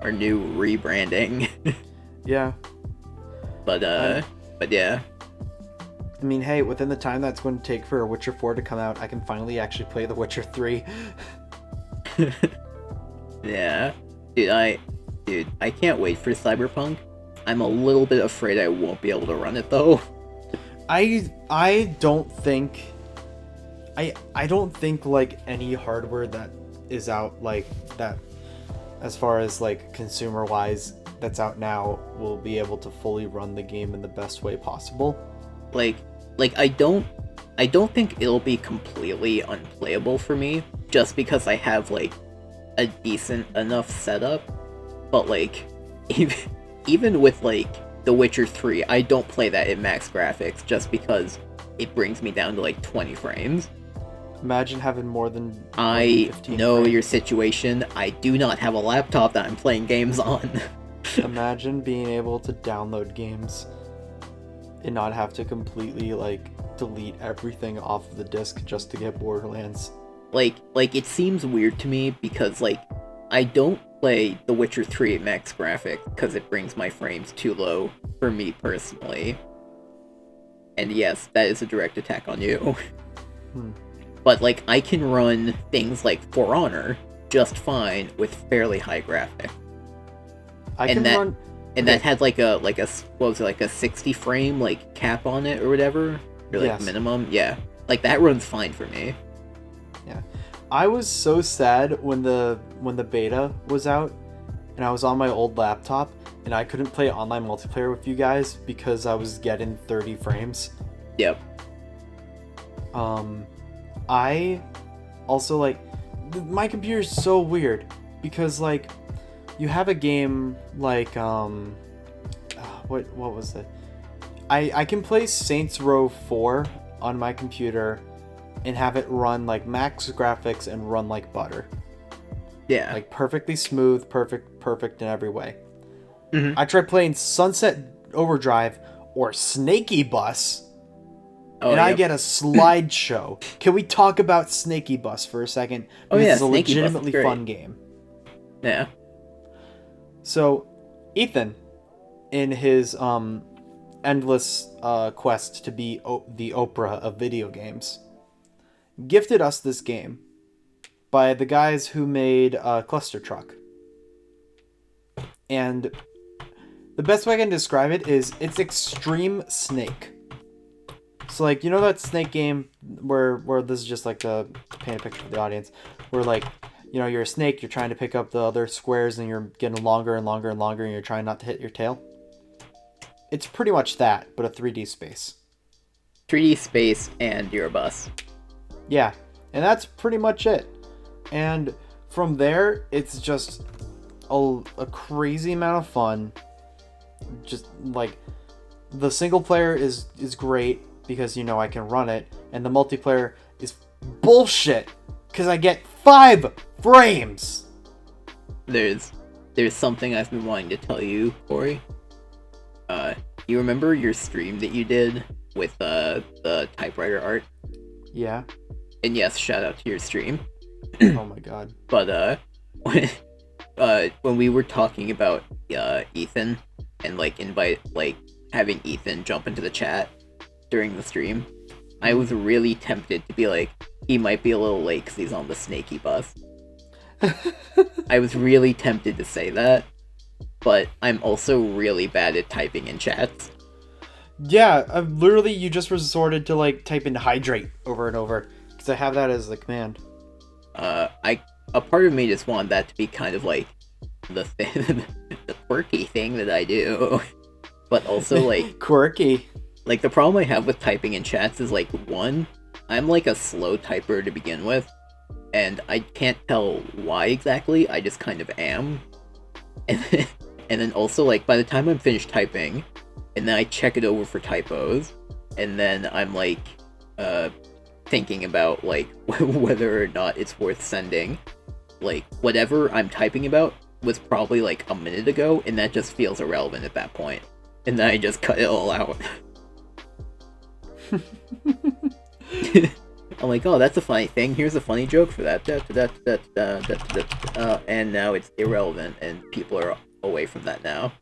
Our new rebranding. Yeah. But yeah. I mean, hey, within the time that's going to take for Witcher 4 to come out, I can finally actually play The Witcher 3. Yeah. Dude, I can't wait for Cyberpunk. I'm a little bit afraid I won't be able to run it, though. I don't think... I don't think, like, any hardware that is out, like, that, as far as, like, consumer-wise, that's out now, will be able to fully run the game in the best way possible. Like, I don't think it'll be completely unplayable for me, just because I have, like, a decent enough setup. But, like, even with, like, The Witcher 3, I don't play that in max graphics, just because it brings me down to, like, 20 frames. Imagine having more than I 15 know frames. your situation. I do not have a laptop that I'm playing games on. Imagine being able to download games and not have to completely, like, delete everything off of the disc just to get Borderlands. Like, it seems weird to me because, like, I don't play The Witcher 3 at max graphics because it brings my frames too low for me personally. And yes, that is a direct attack on you. but like I can run things like For Honor just fine with fairly high graphics. I And can that- run. And that had like a what was it, like a 60 frame like cap on it or whatever, or like Yes. minimum. Yeah, like that runs fine for me. I was so sad when the beta was out, and I was on my old laptop, and I couldn't play online multiplayer with you guys because I was getting 30 frames. Yep. I also like my computer is so weird because like you have a game like what was it? I can play Saints Row 4 on my computer and have it run like max graphics and run like butter. Yeah. Like perfectly smooth, perfect in every way. Mhm. I tried playing Sunset Overdrive or Snaky Bus, Oh, and I yep. get a slideshow. Can we talk about Snaky Bus for a second? Oh, Because yeah, it's a Snaky Bus is legitimately great. fun game. Yeah. So, Ethan, in his endless quest to be the Oprah of video games, gifted us this game by the guys who made Cluster Truck. And the best way I can describe it is it's Extreme Snake. So like, you know that Snake game where this is just like to paint a picture for the audience, where like, you know, you're a snake, you're trying to pick up the other squares and you're getting longer and longer and longer and you're trying not to hit your tail? It's pretty much that, but a 3D space. 3D space and you're a bus. Yeah, and that's pretty much it. And from there, it's just a crazy amount of fun. Just like the single player is great because you know I can run it, and the multiplayer is bullshit because I get 5 frames. There's something I've been wanting to tell you, Corey. You remember your stream that you did with the typewriter art? Yeah. And yes, shout out to your stream. Oh my god. But when we were talking about Ethan and like having Ethan jump into the chat during the stream, I was really tempted to be like, he might be a little late because he's on the Snaky Bus. I was really tempted to say that, but I'm also really bad at typing in chats. Yeah, literally you just resorted to like type in hydrate over and over because I have that as the command. A part of me just wanted that to be kind of like the the quirky thing that I do, but also like Quirky. like the problem I have with typing in chats is like, one, I'm like a slow typer to begin with, and I can't tell why exactly. I just kind of am, and then also like by the time I'm finished typing, and then I check it over for typos, and then I'm like thinking about like whether or not it's worth sending. Like whatever I'm typing about was probably like a minute ago, and that just feels irrelevant at that point. And then I just cut it all out. I'm like, oh, that's a funny thing. Here's a funny joke for that. And now it's irrelevant, and people are away from that now.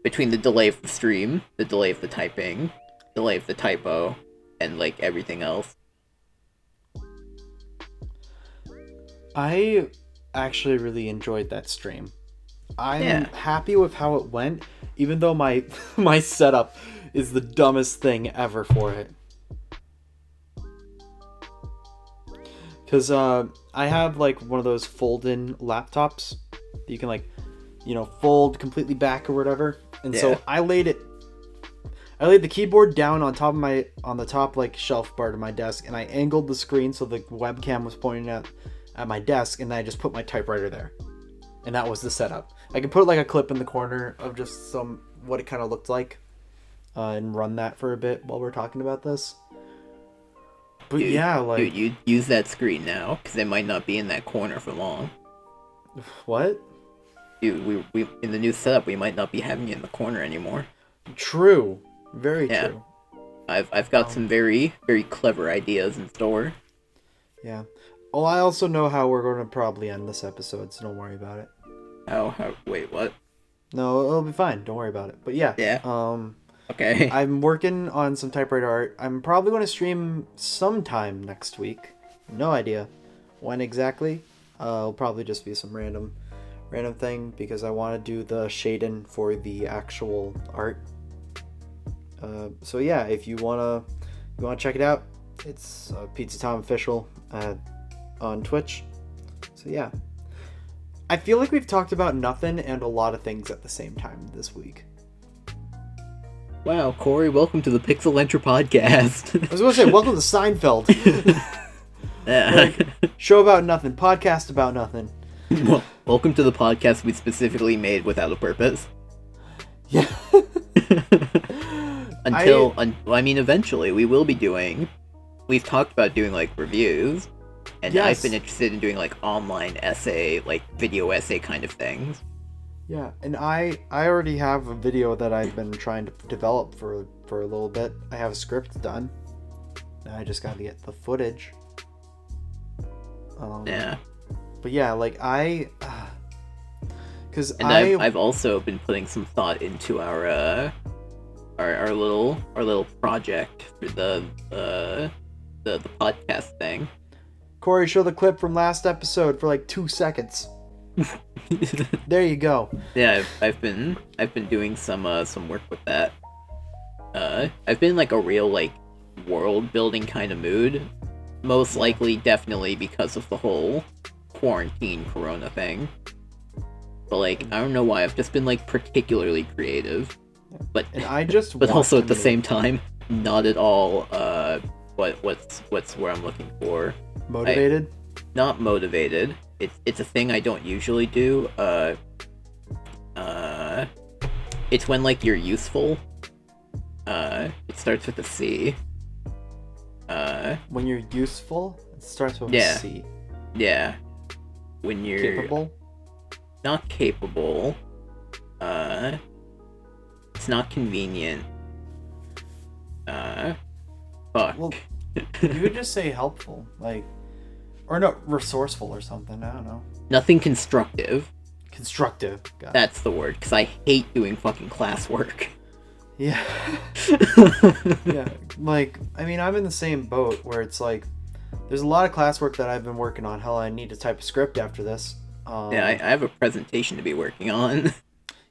Between the delay of the stream, the delay of the typing, delay of the typo, and like everything else. I actually really enjoyed that stream. I'm Yeah. happy with how it went, even though my my setup is the dumbest thing ever for it. Cause I have like one of those fold-in laptops that you can like, you know, fold completely back or whatever. And Yeah. so I laid the keyboard down on the top like shelf part of my desk, and I angled the screen so the webcam was pointing at my desk, and then I just put my typewriter there. And that was the setup. I could put like a clip in the corner of just what it kind of looked like, and run that for a bit while we're talking about this. But Dude, yeah, like dude, you use that screen now, because it might not be in that corner for long. what? Dude, we in the new setup, we might not be having it in the corner anymore. True, very Yeah. true. I've got some very, very clever ideas in store. Yeah. Well, I also know how we're going to probably end this episode, so don't worry about it. Wait, what? No, it'll be fine. Don't worry about it. But yeah. Yeah. Okay. I'm working on some typewriter art. I'm probably going to stream sometime next week. No idea when exactly. It'll probably just be some random thing because I want to do the shading for the actual art. So yeah, if you wanna check it out, it's Pizza Tom Official on Twitch. So yeah, I feel like we've talked about nothing and a lot of things at the same time this week. Wow, Corey, welcome to the Pixel Enter podcast. I was gonna say, welcome to Seinfeld. Yeah. Show about nothing, podcast about nothing. Welcome to the podcast we specifically made without a purpose. Yeah. Eventually we will be doing. We've talked about doing like reviews, and Yes. I've been interested in doing like online essay, like video essay kind of things. Yeah, and I already have a video that I've been trying to develop for a little bit. I have a script done. Now I just gotta get the footage. Yeah, But yeah, like because and I've also been putting some thought into our little project for the podcast thing. Corey, show the clip from last episode for like 2 seconds. There you go. Yeah, I've been doing some work with that. I've been in, like, a real like world building kind of mood. Most likely, definitely because of the whole quarantine corona thing. But like, I don't know why, I've just been like particularly creative. But And I just but want also to at the make- same time, not at all what's where I'm looking for. motivated. Not motivated. It's a thing I don't usually do. It's when like you're useful. It starts with a C. When you're useful, it starts with Yeah. a C. Yeah. When you're Capable. not capable. It's not convenient. Fuck. Well, you could just say helpful, like, or no, resourceful or something. I don't know. Nothing constructive. Constructive. Got it. That's the word, because I hate doing fucking classwork. Yeah. Yeah. Like, I mean, I'm in the same boat where it's like, there's a lot of classwork that I've been working on. Hell, I need to type a script after this. Yeah, I have a presentation to be working on.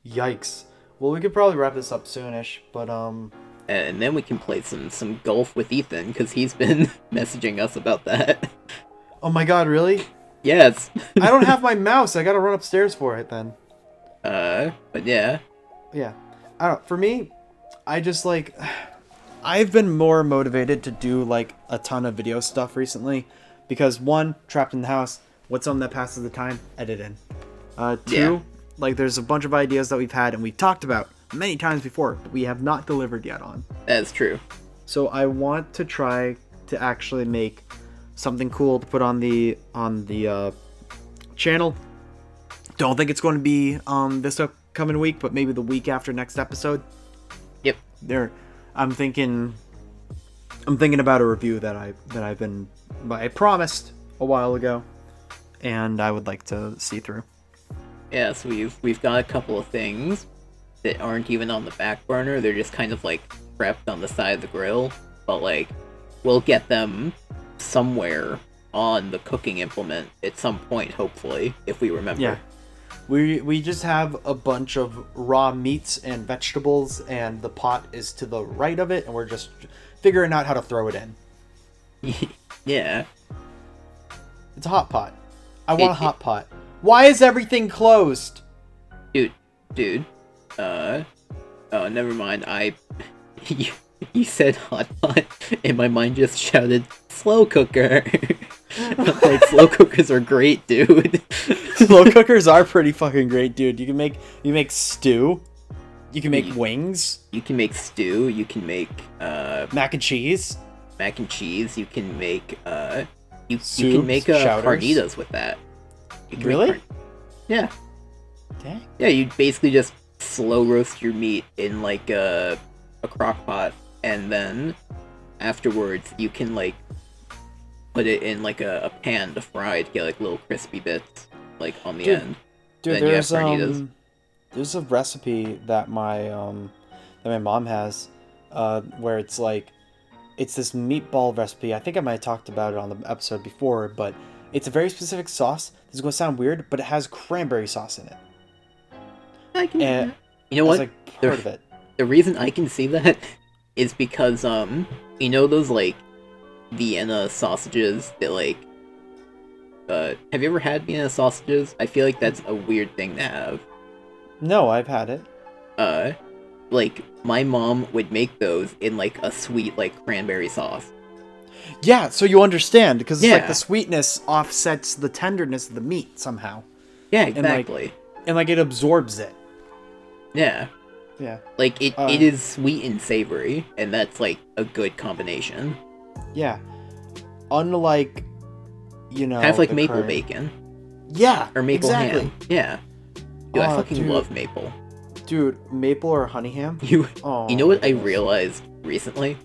Yikes. Well, we could probably wrap this up soonish, but And then we can play some golf with Ethan, because he's been messaging us about that. oh my god, really? Yes. I don't have my mouse. I gotta run upstairs for it then. But yeah. Yeah. I don't. For me, I just like. I've been more motivated to do like a ton of video stuff recently, because one, trapped in the house. What's something that passes the time? Editing. Two, Yeah. like there's a bunch of ideas that we've had and we've talked about many times before, but we have not delivered yet on. That's true. So I want to try to actually make something cool to put on the channel. Don't think it's going to be this upcoming week, but maybe the week after next episode. Yep. I'm thinking about a review that I promised a while ago, and I would like to see through. Yeah, so we've got a couple of things that aren't even on the back burner. They're just kind of like prepped on the side of the grill. But like, we'll get them somewhere on the cooking implement at some point, hopefully, if we remember. Yeah. We just have a bunch of raw meats and vegetables, and the pot is to the right of it, and we're just figuring out how to throw it in. Yeah. It's a hot pot. I want a hot pot. Why is everything closed? Dude. Oh, never mind. You said hot pot, and my mind just shouted slow cooker. Like, slow cookers are great, dude. Slow cookers are pretty fucking great, dude. You make stew. You can make wings. You can make stew. You can make Mac and cheese. mac and cheese. You can make you Soups, can make chowders. carnitas with that. You can make Really? Yeah. Dang. Yeah, you basically just slow roast your meat in like a crock pot, and then afterwards you can like put it in like a pan to fry to get like little crispy bits like on the Dude, end. Dude, Then you have there's carnitas. there's a recipe that my that my mom has, where it's like, it's this meatball recipe. I think I might have talked about it on the episode before, but it's a very specific sauce. This is going to sound weird, but it has cranberry sauce in it. I can. And You know what? it's like part of it. The reason I can see that is because you know those like Vienna sausages that like have you ever had Vienna sausages? I feel like that's a weird thing to have. No, I've had it. Like my mom would make those in like a sweet like cranberry sauce. Yeah, so you understand, because it's like Yeah. the sweetness offsets the tenderness of the meat somehow. Yeah, like, exactly. And like it absorbs it. Yeah. Yeah. Like it is sweet and savory, and that's like a good combination. Yeah. Unlike, you know, Kind of like the maple current- bacon Yeah. or maple exactly. ham. Yeah. Dude, I Oh, fucking dude. love maple. Dude, maple or honey ham? You Oh, you know what my I goodness. realized recently?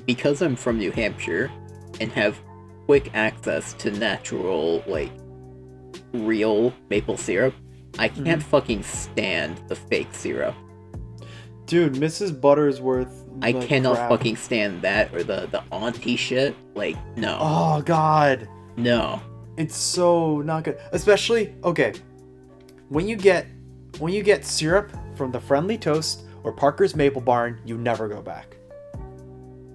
Because I'm from New Hampshire and have quick access to natural, like, real maple syrup, I can't fucking stand the fake syrup. Dude, Mrs. Buttersworth. I like, cannot crap. fucking stand that or the auntie shit. Like, no. Oh, God. No. It's so not good. Especially, okay, when you get syrup from the Friendly Toast or Parker's Maple Barn, you never go back.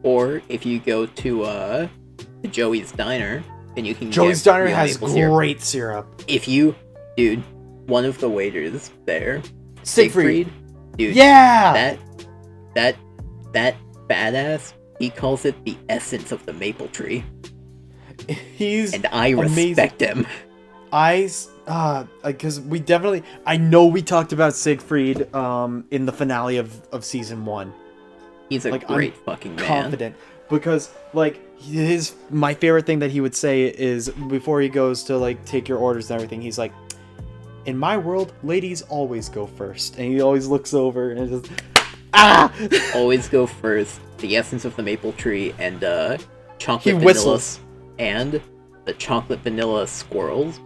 Or if you go to Joey's Diner, and you can Joey's get Diner real has maple syrup. great syrup. If you, dude, one of the waiters there, Siegfried. dude, Yeah. that badass, he calls it the essence of the maple tree, He's and I amazing. respect him. Because we definitely, I know we talked about Siegfried in the finale of season 1. He's a Like, I'm great fucking man. Confident, because like my favorite thing that he would say is before he goes to like take your orders and everything, he's like, in my world, ladies always go first, and he always looks over and just Always go first. The essence of the maple tree and chocolate He vanilla whistles. and the chocolate vanilla squirrels.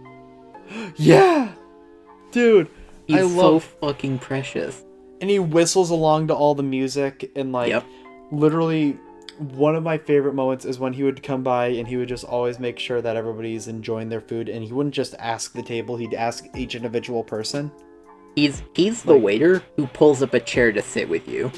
Yeah, dude, He's I so love, fucking precious. and he whistles along to all the music, and like Yep. literally one of my favorite moments is when he would come by and he would just always make sure that everybody's enjoying their food, and he wouldn't just ask the table, he'd ask each individual person. He's the waiter who pulls up a chair to sit with you.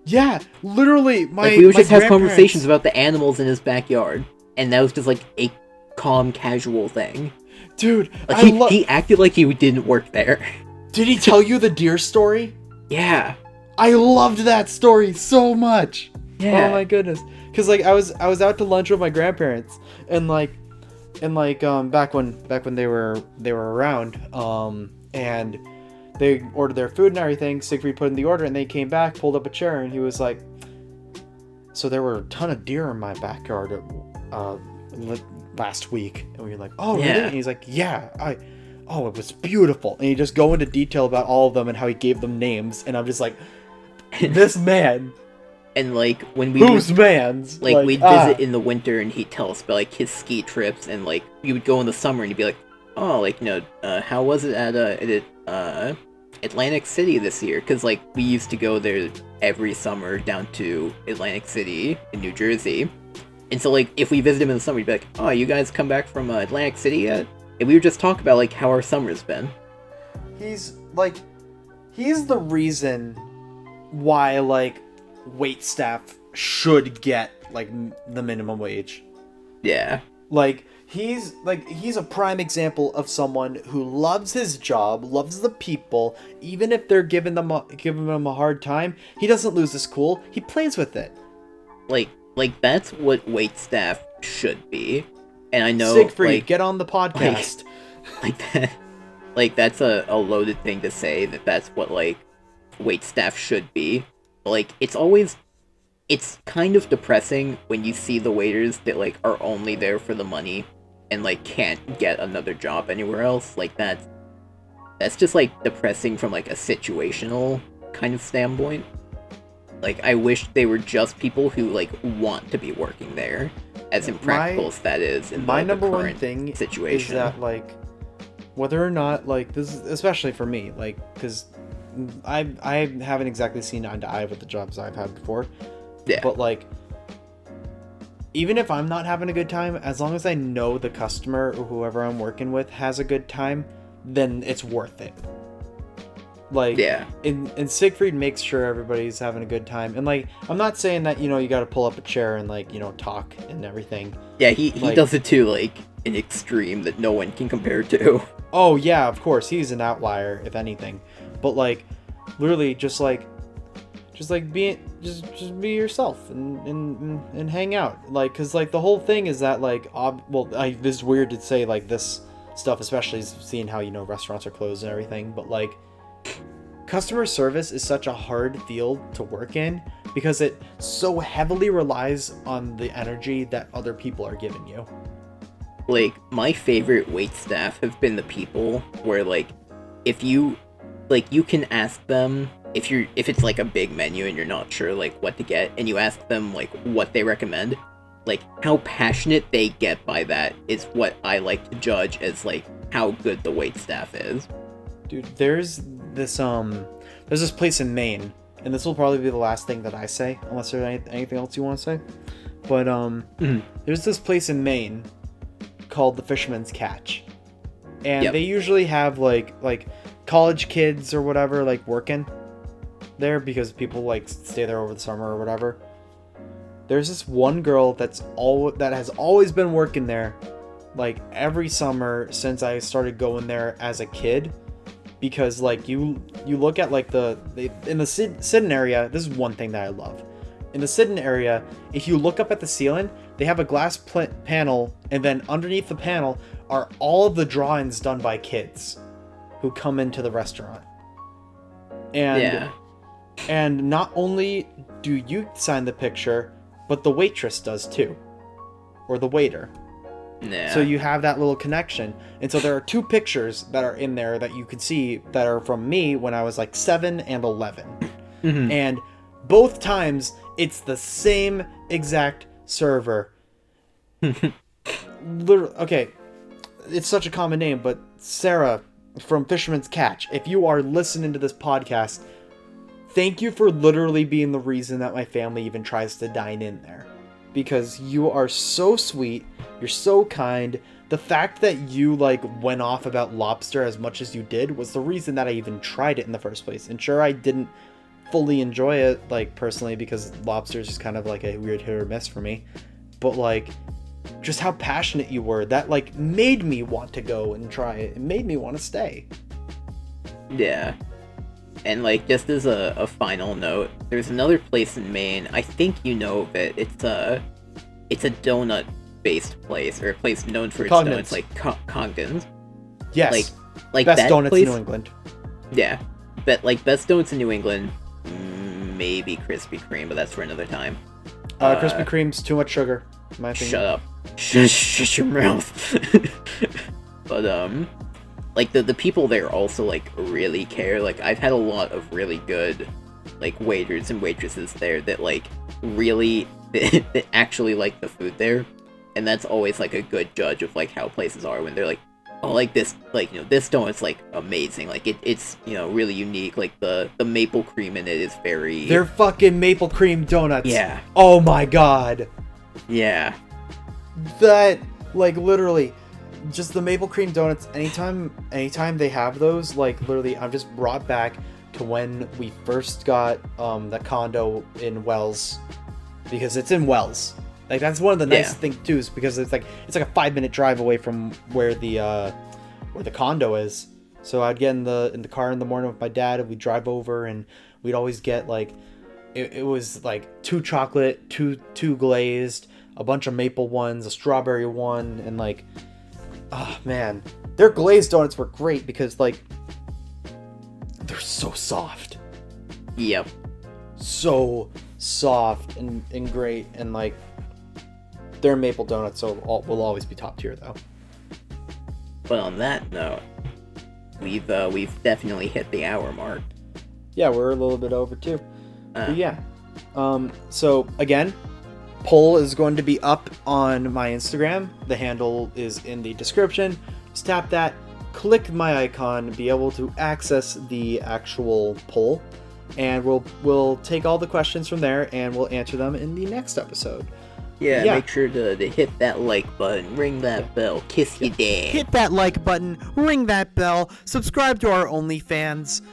Yeah, literally, my Like we would my just have grandparents- conversations about the animals in his backyard, and that was just like a calm, casual thing. Dude, Like I he acted like he didn't work there. Did he tell you the deer story? Yeah. I loved that story so much. Yeah. Oh my goodness. Cause like I was out to lunch with my grandparents, and back when they were around, and they ordered their food and everything. Siegfried put in the order, and they came back, pulled up a chair, and he was like, "So there were a ton of deer in my backyard last week." And we were like, "Oh, really?" Yeah. And he's like, "Yeah, oh, it was beautiful." And he just go into detail about all of them and how he gave them names, and I'm just like, this man, And like when we whose man's? like we'd visit in the winter, and he'd tell us about like his ski trips, and like you would go in the summer, and he'd be like, "Oh, like how was it at Atlantic City this year?" Because like we used to go there every summer down to Atlantic City in New Jersey, and so like if we visited him in the summer, he'd be like, "Oh, you guys come back from Atlantic City yet?" And we would just talk about like how our summer's been. He's the reason why like wait staff should get like the minimum wage. Yeah. Like he's a prime example of someone who loves his job, loves the people, even if they're giving him a hard time, he doesn't lose his cool. He plays with it. Like that's what wait staff should be. And I know Siegfried, like, get on the podcast. like that, like that's a loaded thing to say that's what like wait staff should be. But, like it's kind of depressing when you see the waiters that like are only there for the money and like can't get another job anywhere else. Like that's just like depressing from like a situational kind of standpoint. Like I wish they were just people who like want to be working there, as impractical as that is in My the number one current thing situation. is that like whether or not like this is especially for me, like because I haven't exactly seen eye to eye with the jobs I've had before. Yeah. But like, even if I'm not having a good time, as long as I know the customer or whoever I'm working with has a good time, then it's worth it. Like, Yeah. and Siegfried makes sure everybody's having a good time. And like, I'm not saying that, you know, you got to pull up a chair and like, you know, talk and everything. Yeah, he Like- does it to like an extreme that no one can compare to. Oh yeah, of course, he's an outlier if anything. But like, literally, just be yourself and hang out. Like, cause like the whole thing is that like, this is weird to say like this stuff, especially seeing how, you know, restaurants are closed and everything. But like, customer service is such a hard field to work in because it so heavily relies on the energy that other people are giving you. Like, my favorite wait staff have been the people where like, if you can ask them if it's like a big menu and you're not sure like what to get, and you ask them like what they recommend, like how passionate they get by that is what I like to judge as like how good the wait staff is. Dude, there's this place in Maine, and this will probably be the last thing that I say, unless there's anything else you want to say. But there's this place in Maine called the Fisherman's Catch, and Yep. they usually have like college kids or whatever like working there because people like stay there over the summer or whatever. There's this one girl that has always been working there, like every summer since I started going there as a kid. Because like you look at like in the Sidon area, this is one thing that I love. In the Sidon area, if you look up at the ceiling, they have a glass panel, and then underneath the panel are all of the drawings done by kids who come into the restaurant. And Yeah. and not only do you sign the picture, but the waitress does too, or the waiter. Yeah. So you have that little connection. And so there are two pictures that are in there that you can see that are from me when I was like 7 and 11. Mhm. And both times it's the same exact server. Literally, okay, it's such a common name, but Sarah from Fisherman's Catch, if you are listening to this podcast, thank you for literally being the reason that my family even tries to dine in there. Because you are so sweet, you're so kind. The fact that you like went off about lobster as much as you did was the reason that I even tried it in the first place. And sure, I didn't fully enjoy it, like personally, because lobster is just kind of like a weird hit or miss for me. But like, just how passionate you were, that like made me want to go and try it. It made me want to stay. Yeah. And like, just as a final note, there's another place in Maine, I think you know of it. It's a donut based place, or a place known for its Congdon's. donuts, like Congdon's. Yes, Like best that donuts place, in New England. Yeah. But like best donuts in New England, maybe Krispy Kreme, but that's for another time. Krispy Kreme's too much sugar, in my opinion. Shut up. Shut your mouth. But like the people there also like really care. Like I've had a lot of really good like waiters and waitresses there that like really that actually like the food there, and that's always like a good judge of like how places are when they're like, oh, like this, like, you know, this donut's like amazing, like it's, you know, really unique, like the maple cream in it is very, They're fucking maple cream donuts. yeah, Oh my god. yeah, That, like, literally, just the maple cream donuts, anytime they have those, like, literally, I'm just brought back to when we first got the condo in Wells, because it's in Wells. Like, that's one of the nice things too, is because it's like a 5-minute drive away from where the condo is. So I'd get in the car in the morning with my dad, and we'd drive over, and we'd always get like it was like 2 chocolate, two glazed, a bunch of maple ones, a strawberry one, and like, oh man, their glazed donuts were great because like they're so soft. yep. So soft and great, and like their maple donuts will always be top tier though. But on that note, we've definitely hit the hour mark. Yeah, we're a little bit over too. Uh, But yeah. So again, poll is going to be up on my Instagram. The handle is in the description. Just tap that, click my icon, be able to access the actual poll, and we'll take all the questions from there and we'll answer them in the next episode. Yeah, Yeah. make sure to hit that like button, ring that bell, kiss your dad. Hit that like button, ring that bell, subscribe to our OnlyFans,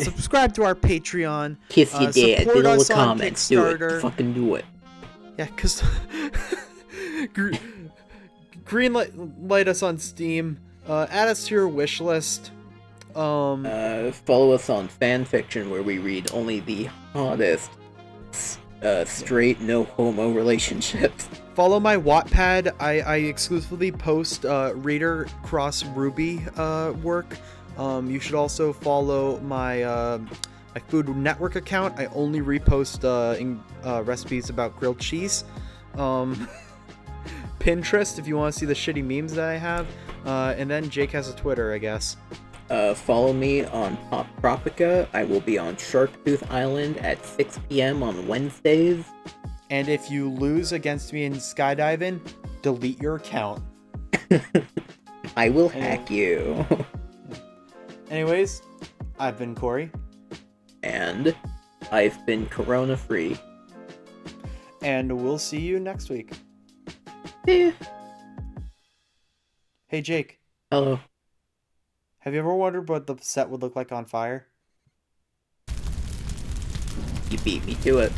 subscribe to our Patreon, Kiss your dad, support do all us the on comments, do it. Kickstarter. Fucking do it. Yeah, cause green light us on Steam, add us to your wish list. Follow us on fanfiction where we read only the hottest straight no homo relationships. Follow my Wattpad. I exclusively post Raider Cross Ruby work. You should also follow my Food Network account. I only repost recipes about grilled cheese. Pinterest if you want to see the shitty memes that I have. And then Jake has a Twitter, I guess. Follow me on Pop Tropica. I will be on Sharktooth Island at 6 p.m. on Wednesdays. And if you lose against me in skydiving, delete your account. I will hack you. Anyways, I've been Corey. And I've been Corona free. And we'll see you next week. Eh. Hey, Jake. Hello. Have you ever wondered what the set would look like on fire? You beat me to it.